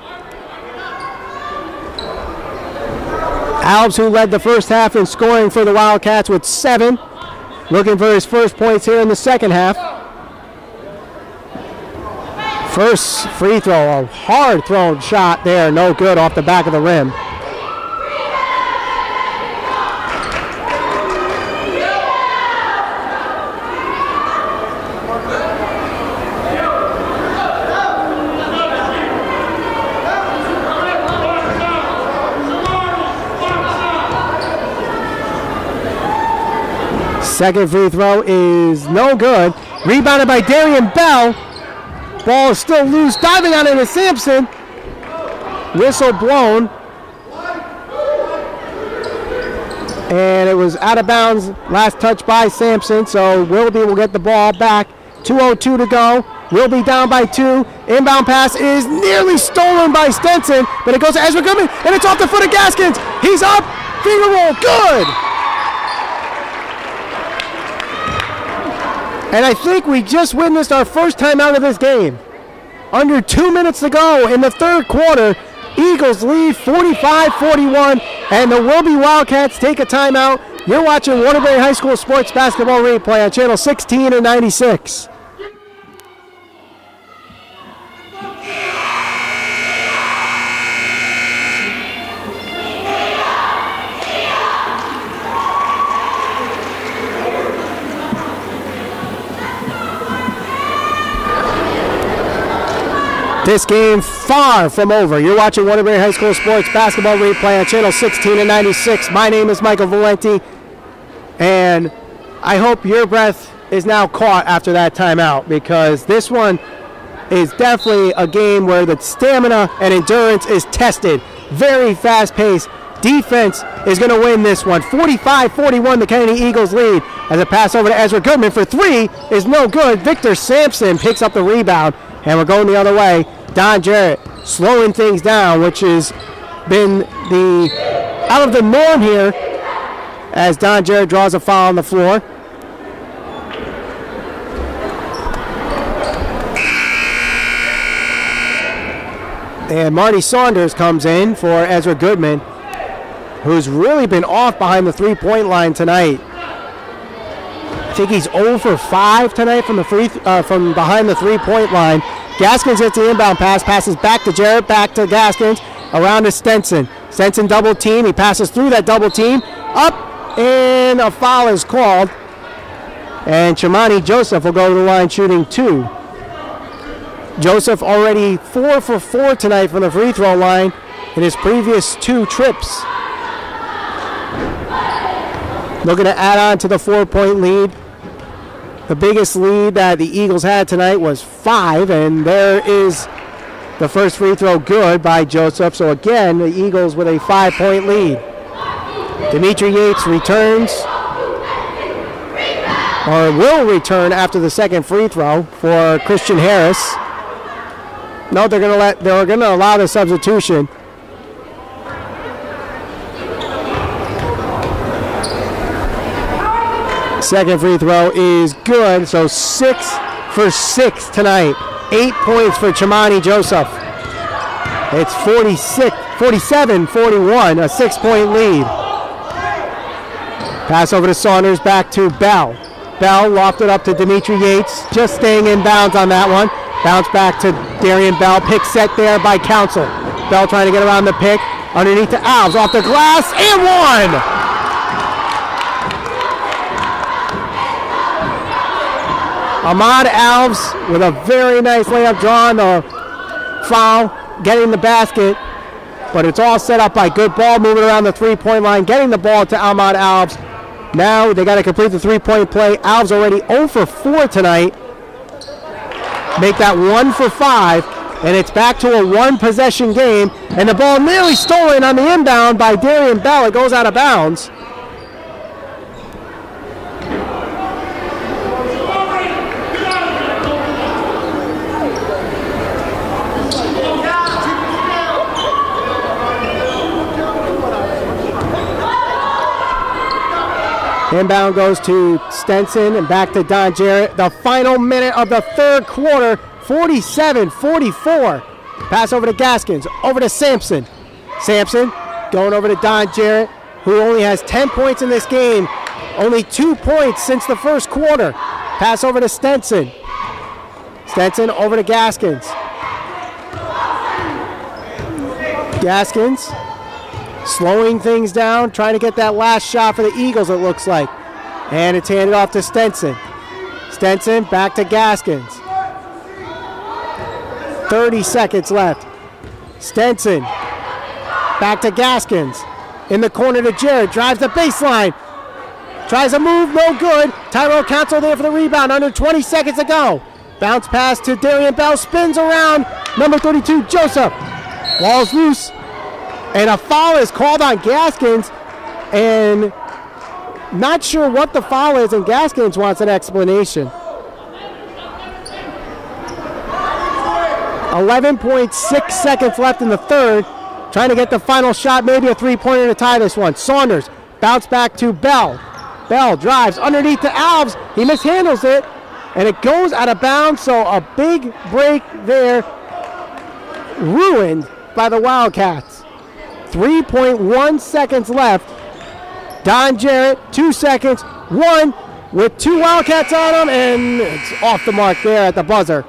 Alves, who led the first half in scoring for the Wildcats with 7, looking for his first points here in the second half. First free throw, a hard thrown shot there, no good off the back of the rim. Second free throw is no good. Rebounded by Darian Bell. Ball is still loose. Diving on it is Sampson. Whistle blown. And it was out of bounds. Last touch by Sampson. So Wilby will get the ball back. 2:02 to go. Wilby down by 2. Inbound pass is nearly stolen by Stenson. But it goes to Ezra Goodman. And it's off the foot of Gaskins. He's up. Finger roll. Good. And I think we just witnessed our first time out of this game. Under 2 minutes to go in the third quarter. Eagles lead 45-41, and the Wilby Wildcats take a timeout. You're watching Waterbury High School Sports Basketball Replay on Channel 16 and 96. This game far from over. You're watching Waterbury High School Sports Basketball Replay on Channel 16 and 96. My name is Michael Valenti, and I hope your breath is now caught after that timeout, because this one is definitely a game where the stamina and endurance is tested. Very fast-paced. Defense is going to win this one. 45-41, the Kennedy Eagles lead. As a pass over to Ezra Goodman for 3 is no good. Victor Sampson picks up the rebound. And we're going the other way. Don Jarrett slowing things down, which has been the out of the norm here, as Don Jarrett draws a foul on the floor. And Marty Saunders comes in for Ezra Goodman, who's really been off behind the three-point line tonight. I think he's 0 for 5 tonight from from behind the three-point line. Gaskins hits the inbound pass, passes back to Jarrett, back to Gaskins, around to Stenson. Stenson double team, he passes through that double team, up, and a foul is called. And Chimani Joseph will go to the line shooting 2. Joseph already 4 for 4 tonight from the free throw line in his previous 2 trips. Looking to add on to the 4-point lead. The biggest lead that the Eagles had tonight was 5, and there is the first free throw good by Joseph. So again, the Eagles with a 5-point lead. Dimitri Yates returns, or will return after the second free throw for Christian Harris. No, they're going to allow the substitution. Second free throw is good, so 6 for 6 tonight. 8 points for Chimani Joseph. It's 47-41, a 6-point lead. Pass over to Saunders, back to Bell. Bell lofted up to Dimitri Yates, just staying in bounds on that one. Bounce back to Darian Bell, pick set there by Council. Bell trying to get around the pick, underneath to Alves, off the glass, and 1! Ahmad Alves with a very nice layup, drawing the foul, getting the basket, but it's all set up by good ball moving around the three-point line, getting the ball to Ahmad Alves. Now they got to complete the three-point play. Alves already 0 for 4 tonight. Make that 1 for 5, and it's back to a one-possession game, and the ball nearly stolen on the inbound by Darian Bell. It goes out of bounds. Inbound goes to Stenson and back to Don Jarrett. The final minute of the third quarter, 47-44. Pass over to Gaskins, over to Sampson. Sampson going over to Don Jarrett, who only has 10 points in this game. Only 2 points since the first quarter. Pass over to Stenson. Stenson over to Gaskins. Gaskins slowing things down, trying to get that last shot for the Eagles, it looks like. And it's handed off to Stenson. Stenson back to Gaskins. 30 seconds left. Stenson back to Gaskins. In the corner to Jarrett, drives the baseline. Tries a move, no good. Tyrell Council there for the rebound, under 20 seconds to go. Bounce pass to Darian Bell, spins around. Number 32, Joseph. Ball's loose. And a foul is called on Gaskins. And not sure what the foul is, and Gaskins wants an explanation. 11.6 seconds left in the third. Trying to get the final shot, maybe a three-pointer to tie this one. Saunders, bounce back to Bell. Bell drives underneath to Alves. He mishandles it, and it goes out of bounds, so a big break there, ruined by the Wildcats. 3.1 seconds left. Don Jarrett, 2 seconds, 1 with 2 Wildcats on him, and it's off the mark there at the buzzer.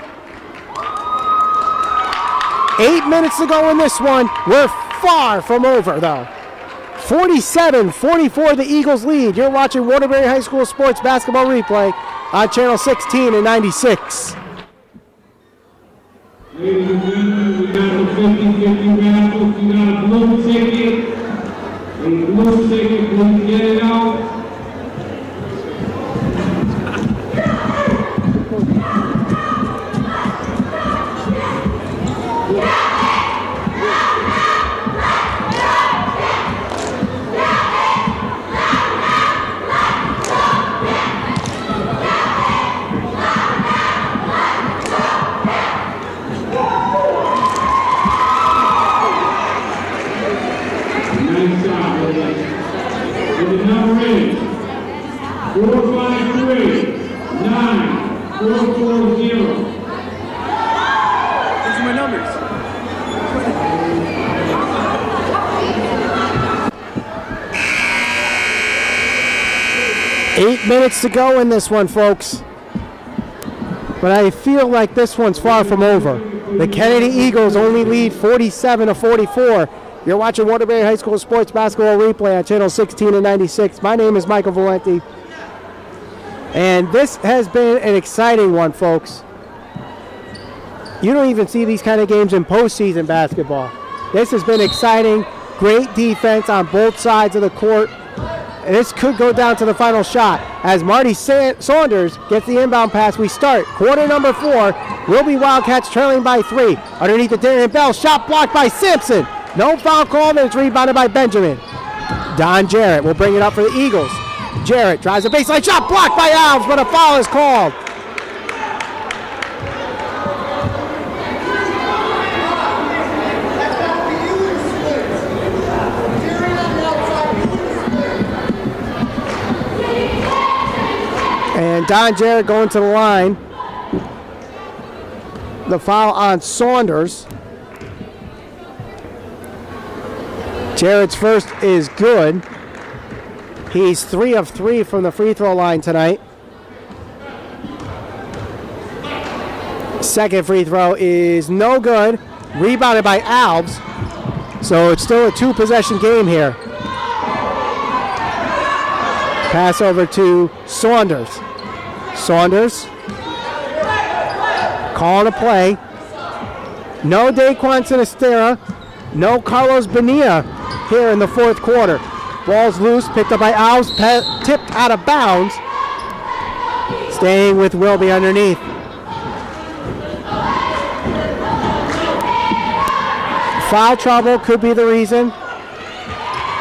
8 minutes to go in this one. We're far from over, though. 47-44, the Eagles lead. You're watching Waterbury High School Sports Basketball Replay on Channel 16 and 96. Ladies and gentlemen, we got the 50-50 raffle. We got a blue ticket. A blue ticket, please get it out. Minutes to go in this one, folks. But I feel like this one's far from over. The Kennedy Eagles only lead 47-44. You're watching Waterbury High School Sports Basketball Replay on Channel 16 and 96. My name is Michael Valenti. And this has been an exciting one, folks. You don't even see these kind of games in postseason basketball. This has been exciting. Great defense on both sides of the court. And this could go down to the final shot. As Marty Saunders gets the inbound pass, we start quarter number 4. Wilby Wildcats trailing by 3. Underneath the Darian Bell, shot blocked by Simpson. No foul call, and it's rebounded by Benjamin. Don Jarrett will bring it up for the Eagles. Jarrett drives a baseline shot, blocked by Alves, but a foul is called. And Don Jarrett going to the line. The foul on Saunders. Jarrett's first is good. He's 3 of 3 from the free throw line tonight. Second free throw is no good. Rebounded by Alves. So it's still a 2-possession game here. Pass over to Saunders. Saunders calling a play. No Daquan Sinistera. No Carlos Bonilla here in the fourth quarter. Ball's loose, picked up by Alves, tipped out of bounds. Staying with Wilby underneath. Foul trouble could be the reason.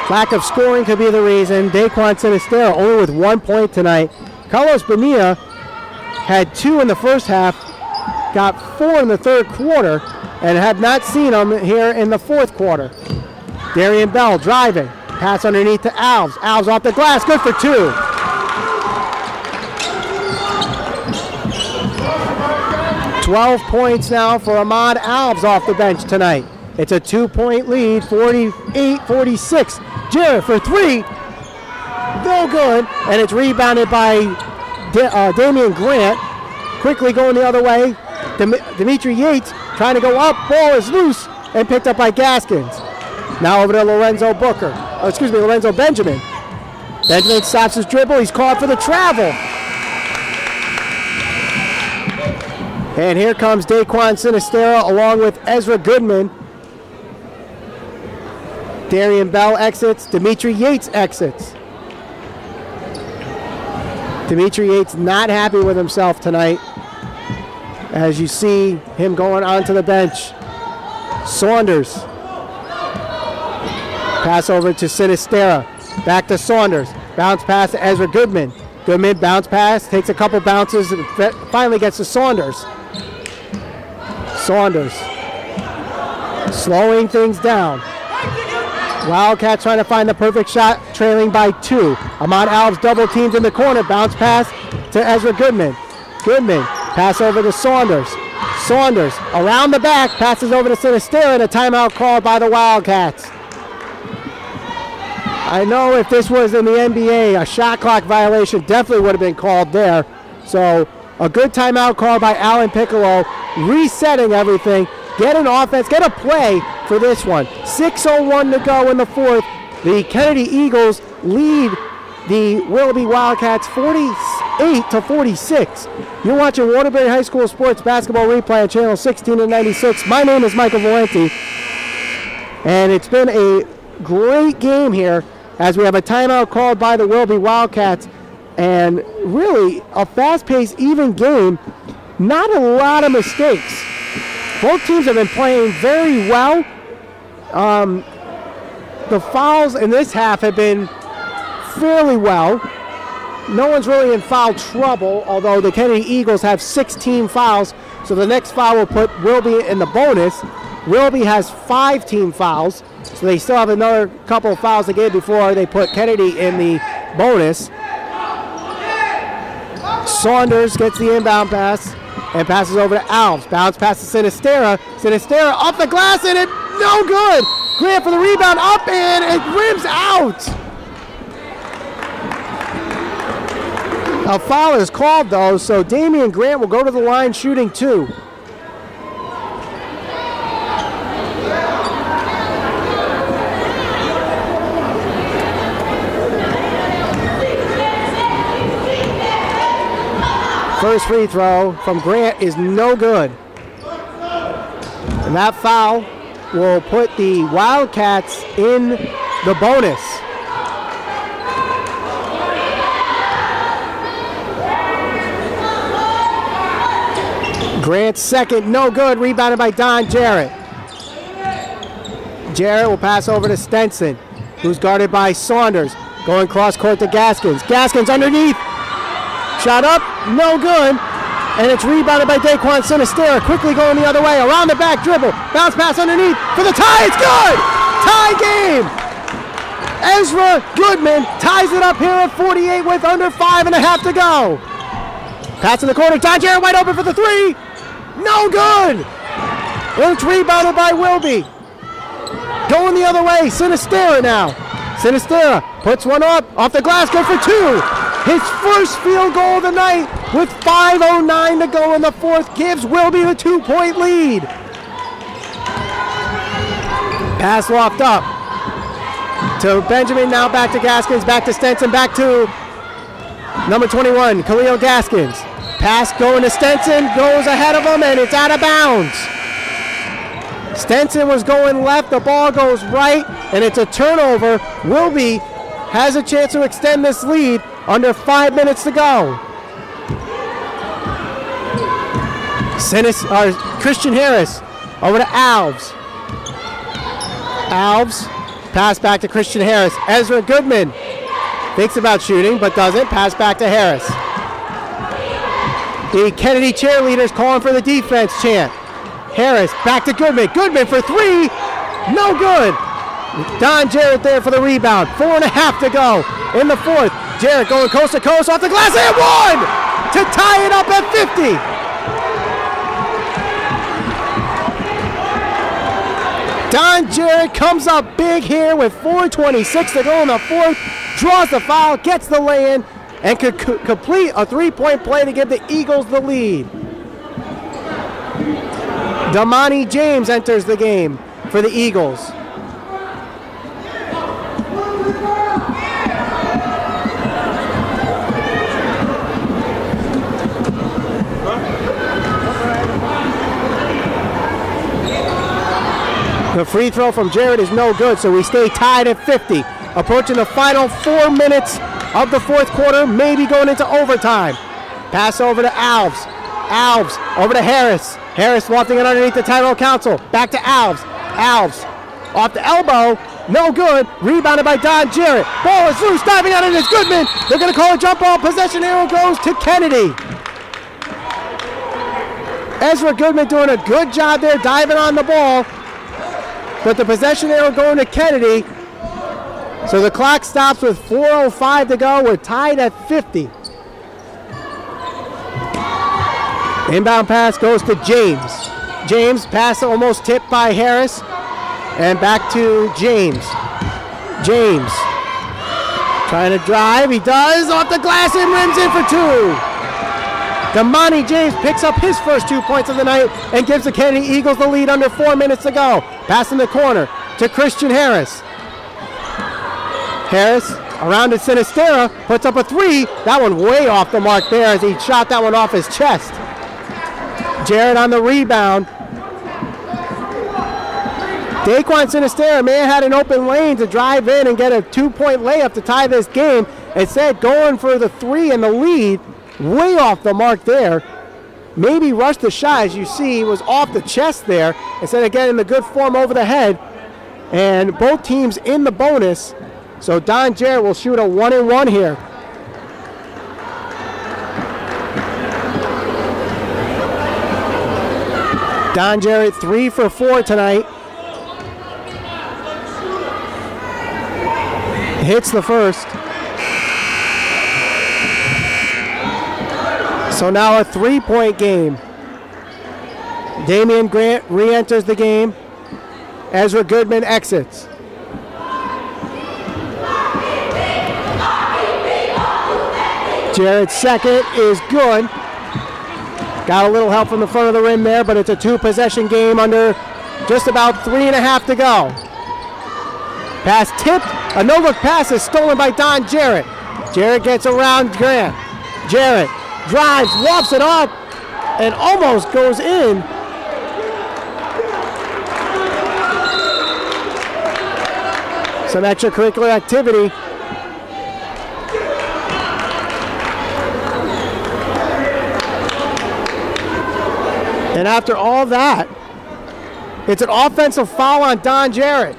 Lack of scoring could be the reason. Daquan Sinistera only with 1 point tonight. Carlos Bonilla had 2 in the first half, got 4 in the third quarter, and have not seen him here in the fourth quarter. Darian Bell driving. Pass underneath to Alves. Alves off the glass, good for 2. $12 points now for Ahmad Alves off the bench tonight. It's a 2-point lead, 48-46. Jarrett for 3. No good, and it's rebounded by Damian Grant. Quickly going the other way. Dimitri Yates trying to go up. Ball is loose and picked up by Gaskins. Now over to Lorenzo Benjamin. Benjamin stops his dribble. He's called for the travel. And here comes Daquan Sinistera along with Ezra Goodman. Darian Bell exits. Dimitri Yates exits. Dimitri Yates not happy with himself tonight. as you see him going onto the bench. Saunders. Pass over to Sinistera. Back to Saunders. Bounce pass to Ezra Goodman. Goodman bounce pass, takes a couple bounces, and finally gets to Saunders. Saunders slowing things down. Wildcats trying to find the perfect shot, trailing by 2. Ahmad Alves double teams in the corner. Bounce pass to Ezra Goodman. Goodman pass over to Saunders. Saunders around the back, passes over to Sinistera, and a timeout called by the Wildcats. I know if this was in the NBA, a shot clock violation definitely would have been called there. So a good timeout call by Alan Piccolo, resetting everything. Get an offense, get a play for this one. 6:01 to go in the fourth. The Kennedy Eagles lead the Wilby Wildcats 48-46. You're watching Waterbury High School Sports Basketball Replay on Channel 16 and 96. My name is Michael Valenti, and it's been a great game here as we have a timeout called by the Wilby Wildcats, and really a fast-paced, even game. Not a lot of mistakes. Both teams have been playing very well. The fouls in this half have been fairly well. No one's really in foul trouble, although the Kennedy Eagles have 16 fouls, so the next foul will put Wilby in the bonus. Wilby has 5 team fouls, so they still have another couple of fouls to get before they put Kennedy in the bonus. Saunders gets the inbound pass and passes over to Alves. Bounce pass to Sinistera. Sinistera off the glass, and it no good. Grant for the rebound, up, and it rims out. A foul is called, though, so Damian Grant will go to the line shooting 2. First free throw from Grant is no good. And that foul will put the Wildcats in the bonus. Grant's second, no good, rebounded by Don Jarrett. Jarrett will pass over to Stenson, who's guarded by Saunders. Going cross court to Gaskins. Gaskins underneath. Shot up, no good, and it's rebounded by Daquan Sinistera. Quickly going the other way, around the back dribble, bounce pass underneath for the tie, it's good! Tie game! Ezra Goodman ties it up here at 48 with under 5.5 to go. Pass in the corner, Don Jarrett wide open for the 3, no good! And it's rebounded by Wilby. Going the other way, Sinistera now. Sinistera puts one up, off the glass, good for 2. His first field goal of the night with 5:09 to go in the fourth gives Wilby the 2-point lead. Pass loft up to Benjamin, now back to Gaskins, back to Stenson, back to number 21, Khalil Gaskins. Pass going to Stenson, goes ahead of him, and it's out of bounds. Stenson was going left, the ball goes right, and it's a turnover. Wilby has a chance to extend this lead. Under 5 minutes to go. Christian Harris over to Alves. Alves, pass back to Christian Harris. Ezra Goodman thinks about shooting, but doesn't. Pass back to Harris. The Kennedy cheerleaders calling for the defense chant. Harris back to Goodman. Goodman for 3, no good. Don Jarrett there for the rebound. 4.5 to go in the fourth. Jarrett going coast to coast off the glass and 1 to tie it up at 50. Don Jarrett comes up big here with 4:26 to go in the fourth, draws the foul, gets the lay-in, and could complete a 3-point play to give the Eagles the lead. Damani James enters the game for the Eagles. The free throw from Jarrett is no good, so we stay tied at 50. Approaching the final 4 minutes of the fourth quarter, maybe going into overtime. Pass over to Alves. Alves over to Harris. Harris lofting it underneath the Tyrell Council. Back to Alves. Alves off the elbow. No good. Rebounded by Don Jarrett. Ball is loose. Diving on it is Goodman. They're going to call a jump ball. Possession arrow goes to Kennedy. Ezra Goodman doing a good job there diving on the ball. But the possession arrow going to Kennedy. So the clock stops with 4:05 to go. We're tied at 50. Inbound pass goes to James. James, pass almost tipped by Harris. And back to James. James trying to drive. He does. Off the glass and rims in for two. Damani James picks up his first 2 points of the night and gives the Kennedy Eagles the lead under 4 minutes to go. Pass in the corner to Christian Harris. Harris around to Sinistera, puts up a three. That one way off the mark there as he shot that one off his chest. Jarrett on the rebound. Daquan Sinistera may have had an open lane to drive in and get a 2-point layup to tie this game. Instead, going for the three and the lead, way off the mark there. Maybe rushed the shot, as you see, was off the chest there. Instead of getting the good form over the head. And both teams in the bonus. So Don Jarrett will shoot a 1-and-1 here. Don Jarrett 3 for 4 tonight. Hits the first. So now a 3-point game. Damian Grant re-enters the game. Ezra Goodman exits. Jarrett's second is good. Got a little help from the front of the rim there, but it's a 2-possession game under just about 3.5 to go. Pass tipped. A no-look pass is stolen by Don Jarrett. Jarrett gets around Grant. Jarrett drives, lofts it up, and almost goes in. Some extracurricular activity. And after all that, it's an offensive foul on Don Jarrett.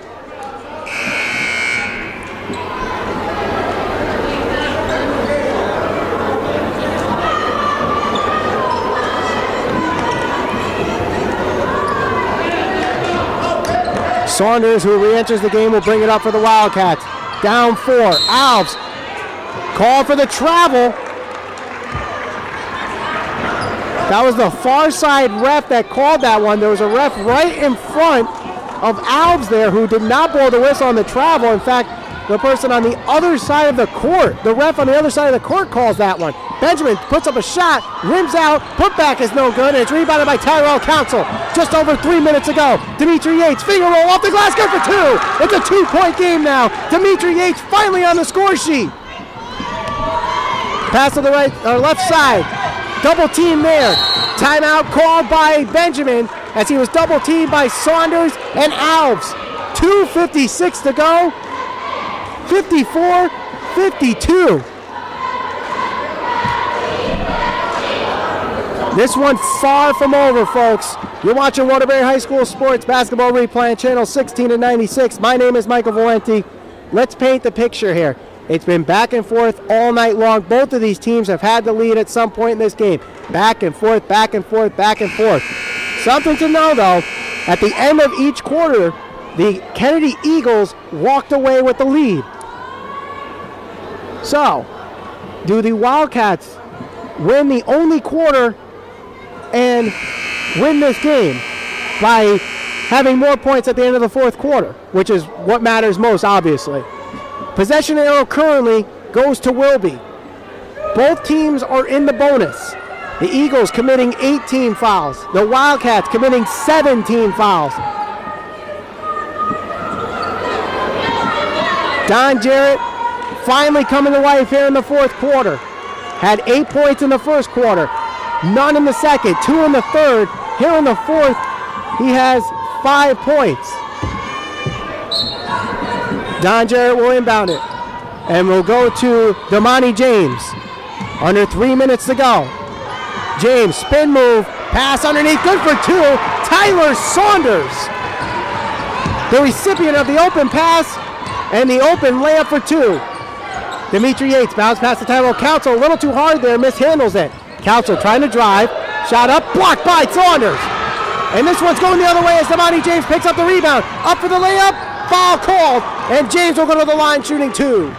Saunders, who re-enters the game, will bring it up for the Wildcats. Down 4. Alves. Call for the travel. That was the far side ref that called that one. There was a ref right in front of Alves there who did not blow the whistle on the travel. In fact, the person on the other side of the court, the ref on the other side of the court calls that one. Benjamin puts up a shot, rims out, putback is no good, and it's rebounded by Tyrell Council. Just over 3 minutes ago. Dimitri Yates, finger roll off the glass, good for two. It's a 2-point game now. Dimitri Yates finally on the score sheet. Pass to the right or left side. Double team there. Timeout called by Benjamin as he was double teamed by Saunders and Alves. 2:56 to go. 54-52. This one far from over, folks. You're watching Waterbury High School Sports Basketball Replay on channel 16 and 96. My name is Michael Valenti. Let's paint the picture here. It's been back and forth all night long. Both of these teams have had the lead at some point in this game. Back and forth, back and forth, back and forth. Something to know, though, at the end of each quarter, the Kennedy Eagles walked away with the lead. So, do the Wildcats win the only quarter and win this game by having more points at the end of the fourth quarter, which is what matters most, obviously? Possession arrow currently goes to Wilby. Both teams are in the bonus. The Eagles committing 18 fouls. The Wildcats committing 17 fouls. Don Jarrett finally coming to life here in the fourth quarter. Had 8 points in the first quarter. None in the second. 2 in the third. Here in the fourth, he has 5 points. Don Jarrett will inbound it. And we'll go to Damani James. Under 3 minutes to go. James, spin move, pass underneath, good for two. Tyler Saunders, the recipient of the open pass and the open layup for two. Dimitri Yates, bounce pass to Tyler Council, a little too hard there, mishandles it. Council trying to drive, shot up, blocked by Saunders. And this one's going the other way as Damani James picks up the rebound. Up for the layup, foul called, and James will go to the line shooting two.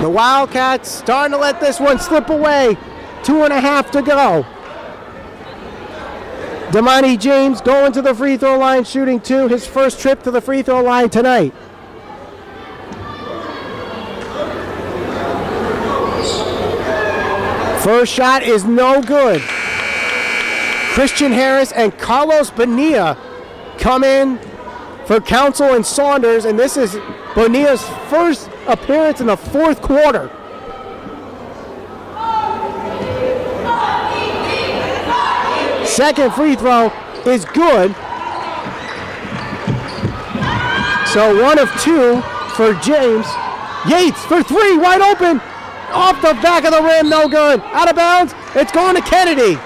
The Wildcats starting to let this one slip away. 2.5 to go. Damani James going to the free throw line shooting two, his first trip to the free throw line tonight. First shot is no good. Christian Harris and Carlos Bonilla come in for Council and Saunders, and this is Bonilla's first appearance in the fourth quarter. Second free throw is good. So 1 of 2 for James. Yates for three, wide open. Off the back of the rim, no good. Out of bounds, it's going to Kennedy.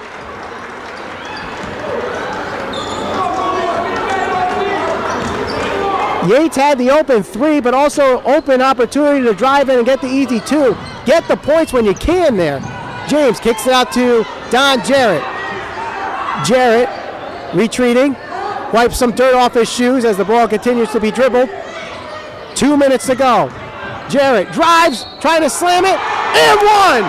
Yates had the open three, but also open opportunity to drive in and get the easy two. Get the points when you can there. James kicks it out to Don Jarrett. Jarrett retreating, wipes some dirt off his shoes as the ball continues to be dribbled. 2 minutes to go. Jarrett drives, trying to slam it, and one!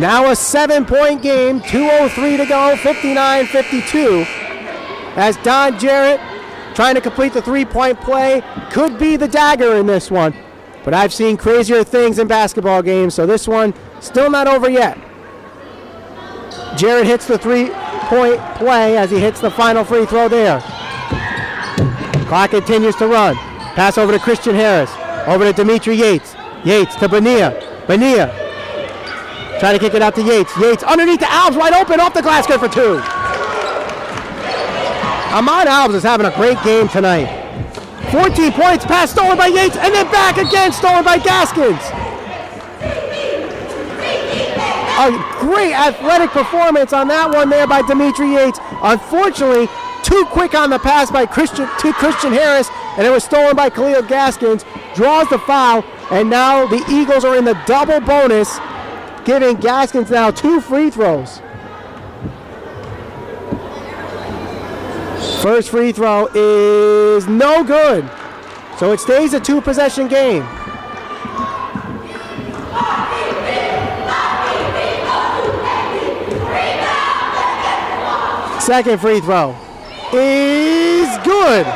Now a 7-point game, 2:03 to go, 59-52. As Don Jarrett trying to complete the three-point play, could be the dagger in this one. But I've seen crazier things in basketball games, so this one still not over yet. Jarrett hits the three-point play as he hits the final free throw there. Clock continues to run. Pass over to Christian Harris. Over to Dimitri Yates. Yates to Bonilla. Bonilla trying to kick it out to Yates. Yates underneath the Alves, wide open, off the glass, good for two. Ahmad Alves is having a great game tonight. 14 points, pass stolen by Yates, and then back again, stolen by Gaskins. A great athletic performance on that one there by Dimitri Yates. Unfortunately, too quick on the pass by Christian Harris, and it was stolen by Khalil Gaskins. Draws the foul, and now the Eagles are in the double bonus, giving Gaskins now 2 free throws. First free throw is no good, so it stays a 2-possession game. Second free throw is good.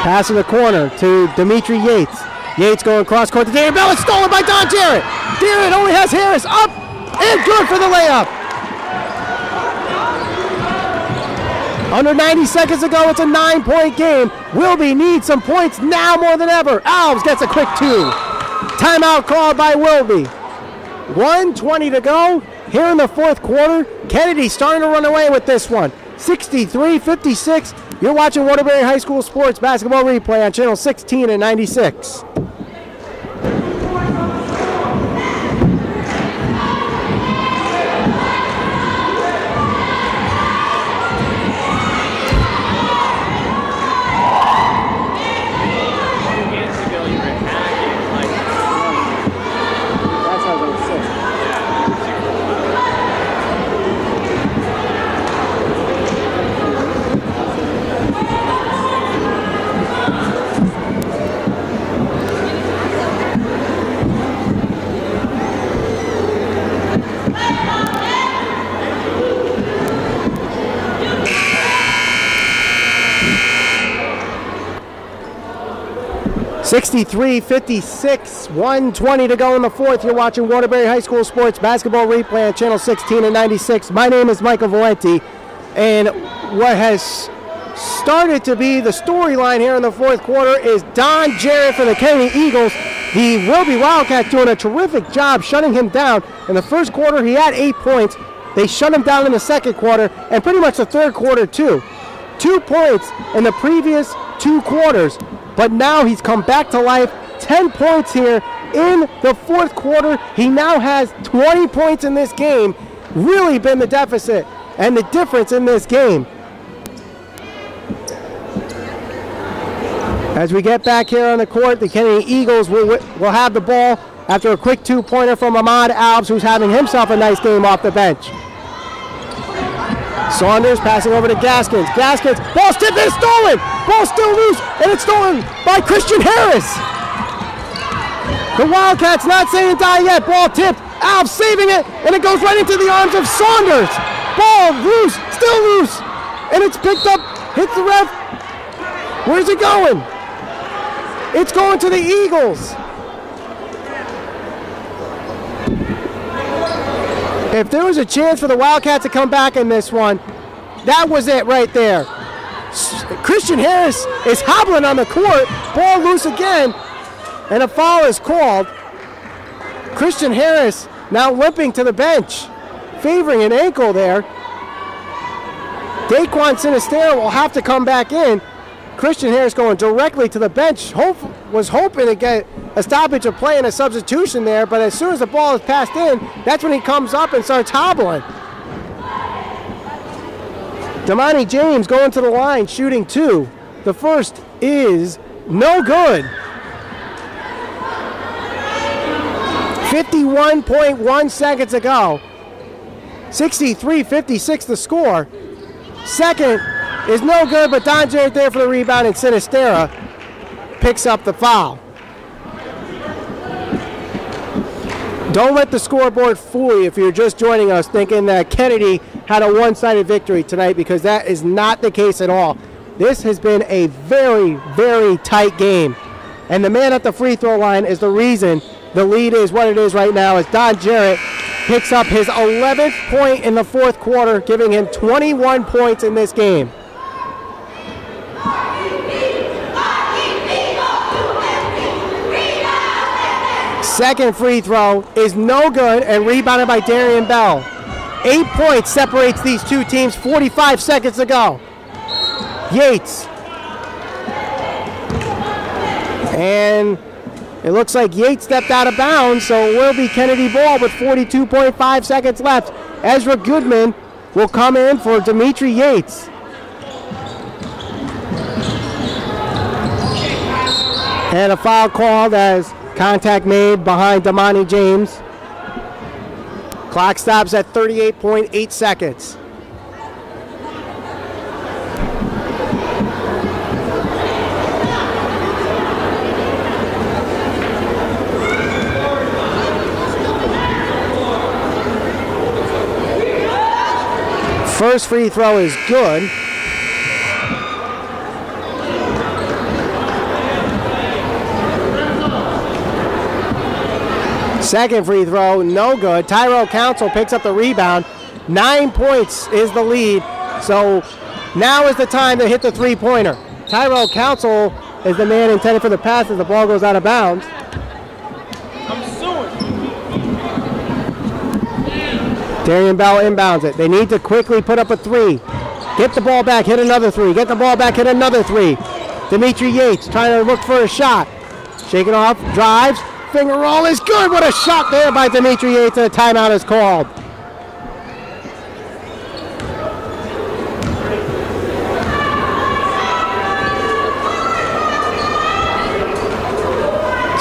Pass in the corner to Dimitri Yates. Yates going cross court to Darren Bell. It's stolen by Don Jarrett. Darren only has Harris up and good for the layup. Under 90 seconds to go, it's a 9-point game. Wilby needs some points now more than ever. Alves gets a quick 2. Timeout called by Wilby. 1:20 to go here in the fourth quarter. Kennedy starting to run away with this one. 63-56. You're watching Waterbury High School Sports Basketball Replay on channel 16 and 96. (63-56), 1:20 to go in the fourth. You're watching Waterbury High School Sports Basketball Replay on channel 16 and 96. My name is Michael Valenti, and what has started to be the storyline here in the fourth quarter is Don Jarrett for the Kennedy Eagles The Wilby Wildcats doing a terrific job shutting him down. In the first quarter, he had 8 points. They shut him down in the second quarter, and pretty much the third quarter too. 2 points in the previous 2 quarters, but now he's come back to life. 10 points here in the fourth quarter. He now has 20 points in this game. Really been the deficit and the difference in this game. As we get back here on the court, the Kennedy Eagles will have the ball after a quick 2-pointer from Ahmad Alves, who's having himself a nice game off the bench. Saunders passing over to Gaskins. Gaskins, ball tipped and stolen. Ball still loose, and it's stolen by Christian Harris. The Wildcats not saying die yet. Ball tipped. Alves saving it, and it goes right into the arms of Saunders. Ball loose, still loose, and it's picked up, hits the ref. Where's it going? It's going to the Eagles. If there was a chance for the Wildcats to come back in this one, that was it right there. Christian Harris is hobbling on the court. Ball loose again, and a foul is called. Christian Harris now limping to the bench, favoring an ankle there. Daquan Sinistero will have to come back in. Christian Harris going directly to the bench. Was hoping to get a stoppage of play and a substitution there, but as soon as the ball is passed in, that's when he comes up and starts hobbling. Damani James going to the line, shooting 2. The first is no good. 51.1 seconds ago. 63-56 the score. Second is no good, but Don Jarrett there for the rebound, and Sinistera picks up the foul. Don't let the scoreboard fool you if you're just joining us thinking that Kennedy had a one-sided victory tonight, because that is not the case at all. This has been a very, very tight game. And the man at the free throw line is the reason the lead is what it is right now, as Don Jarrett picks up his 11th point in the fourth quarter, giving him 21 points in this game. Second free throw is no good and rebounded by Darian Bell. 8 points separates these two teams 45 seconds ago. Yates. And it looks like Yates stepped out of bounds, so it will be Kennedy ball with 42.5 seconds left. Ezra Goodman will come in for Dimitri Yates. And a foul called as contact made behind Damani James. Clock stops at 38.8 seconds. First free throw is good. Second free throw, no good. Tyrell Council picks up the rebound. 9 points is the lead. So now is the time to hit the three-pointer. Tyrell Council is the man intended for the pass as the ball goes out of bounds. Darian Bell inbounds it. They need to quickly put up a 3. Get the ball back, hit another 3. Get the ball back, hit another 3. Dimitri Yates trying to look for a shot. Shaking off, drives. Finger roll is good. What a shot there by Dimitri Yates, and a timeout is called.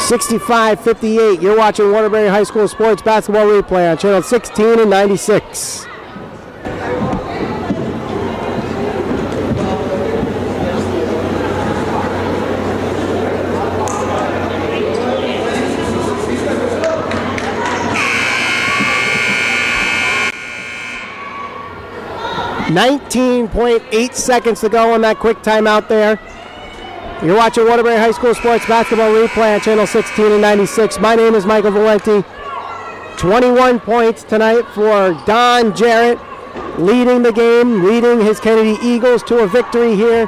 (65-58). You're watching Waterbury High School Sports Basketball Replay on channel 16 and 96. .8 seconds to go on that quick timeout there. You're watching Waterbury High School Sports Basketball Replay on channel 16 and 96. My name is Michael Valenti. 21 points tonight for Don Jarrett, leading the game, leading his Kennedy Eagles to a victory here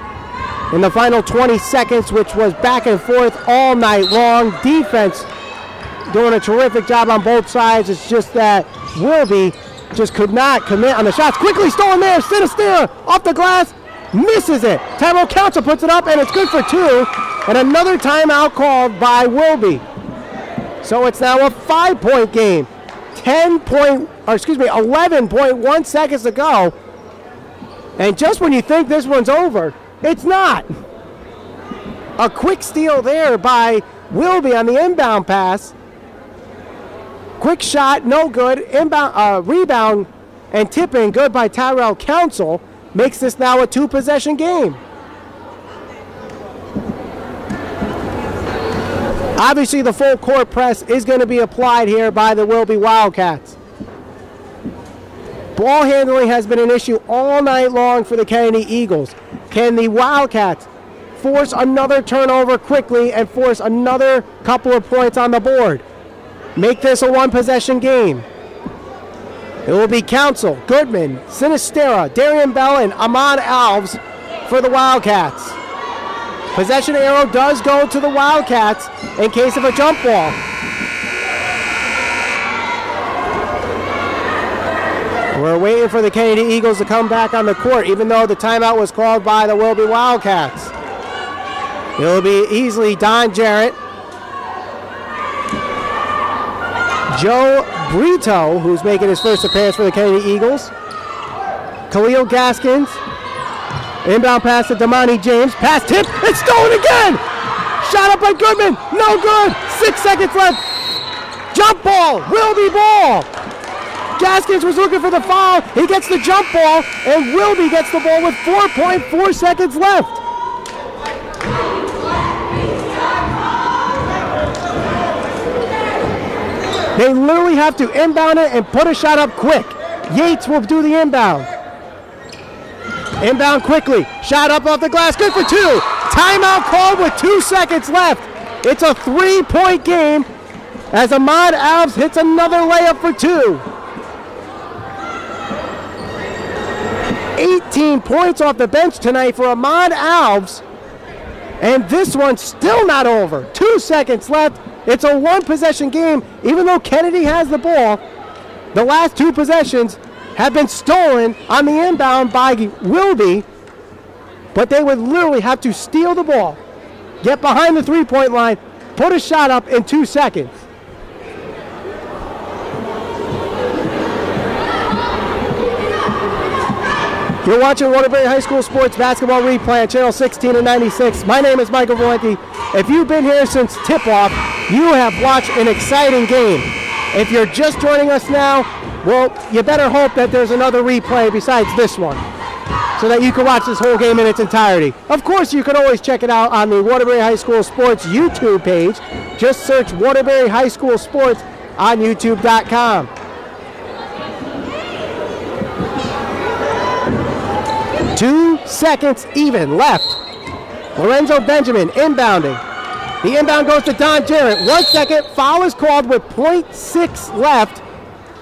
in the final 20 seconds, which was back and forth all night long. Defense doing a terrific job on both sides. It's just that Wilby just could not commit on the shots. Quickly stolen there. Sinister off the glass. Misses it. Timeout Council puts it up, and it's good for 2. And another timeout called by Wilby. So it's now a 5-point game. 11.1 seconds to go. And just when you think this one's over, it's not. A quick steal there by Wilby on the inbound pass. Quick shot, no good. Inbound rebound and tip in, good by Tyrell Council. Makes this now a 2-possession game. Obviously, the full court press is going to be applied here by the Wilby Wildcats. Ball handling has been an issue all night long for the Kennedy Eagles. Can the Wildcats force another turnover quickly and force another couple of points on the board? Make this a 1-possession game. It will be Council, Goodman, Sinistera, Darian Bell, and Ahmad Alves for the Wildcats. Possession arrow does go to the Wildcats in case of a jump ball. We're waiting for the Kennedy Eagles to come back on the court, even though the timeout was called by the Wilby Wildcats. It will be easily Don Jarrett, Joe Brito, who's making his first appearance for the Kennedy Eagles, Khalil Gaskins, inbound pass to Damani James, pass tip, it's stolen again! Shot up by Goodman, no good, 6 seconds left. Jump ball, Wilby ball. Gaskins was looking for the foul, he gets the jump ball, and Wilby gets the ball with 4.4 seconds left. They literally have to inbound it and put a shot up quick. Yates will do the inbound. Inbound quickly. Shot up off the glass. Good for 2. Timeout called with 2 seconds left. It's a 3-point game as Ahmad Alves hits another layup for 2. 18 points off the bench tonight for Ahmad Alves. And this one's still not over. 2 seconds left. It's a 1-possession game. Even though Kennedy has the ball, the last 2 possessions have been stolen on the inbound by Wilby, but they would literally have to steal the ball, get behind the 3-point line, put a shot up in 2 seconds. You're watching Waterbury High School Sports Basketball Replay on Channel 16 and 96. My name is Michael Valenti. If you've been here since tip-off, you have watched an exciting game. If you're just joining us now, well, you better hope that there's another replay besides this one so that you can watch this whole game in its entirety. Of course, you can always check it out on the Waterbury High School Sports YouTube page. Just search Waterbury High School Sports on YouTube.com. Two seconds even left. Lorenzo Benjamin inbounding. The inbound goes to Don Jarrett. 1 second, foul is called with 0.6 left.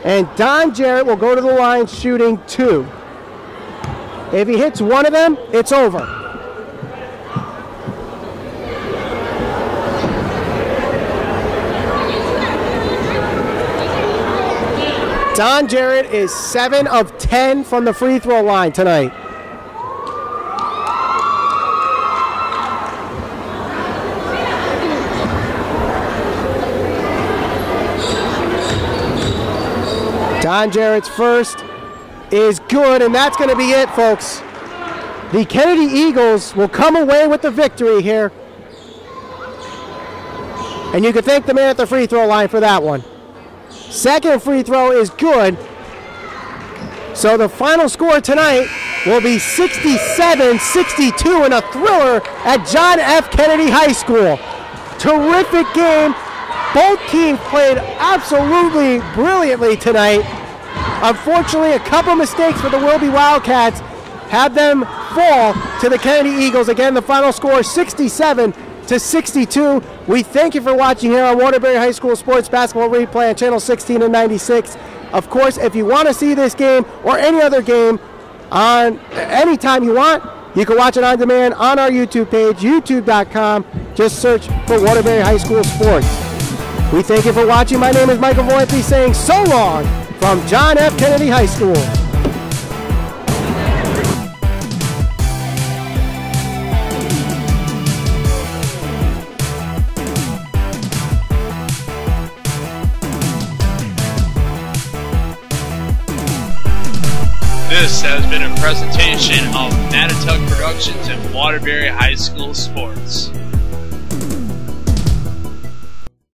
And Don Jarrett will go to the line shooting 2. If he hits one of them, it's over. Don Jarrett is 7 of 10 from the free throw line tonight. Don Jarrett's first is good, and that's going to be it, folks. The Kennedy Eagles will come away with the victory here. And you can thank the man at the free throw line for that one. Second free throw is good. So the final score tonight will be 67-62 in a thriller at John F. Kennedy High School. Terrific game. Both teams played absolutely brilliantly tonight. Unfortunately, a couple mistakes for the Wilby Wildcats have them fall to the Kennedy Eagles. Again, the final score 67-62. We thank you for watching here on Waterbury High School Sports Basketball Replay on Channel 16 and 96. Of course, if you want to see this game or any other game on any time you want, You can watch it on demand on our YouTube page, youtube.com. Just search for Waterbury High School Sports. We thank you for watching. My name is Michael Valenti saying so long from John F. Kennedy High School. This has been a presentation of Natatuck Productions and Waterbury High School Sports.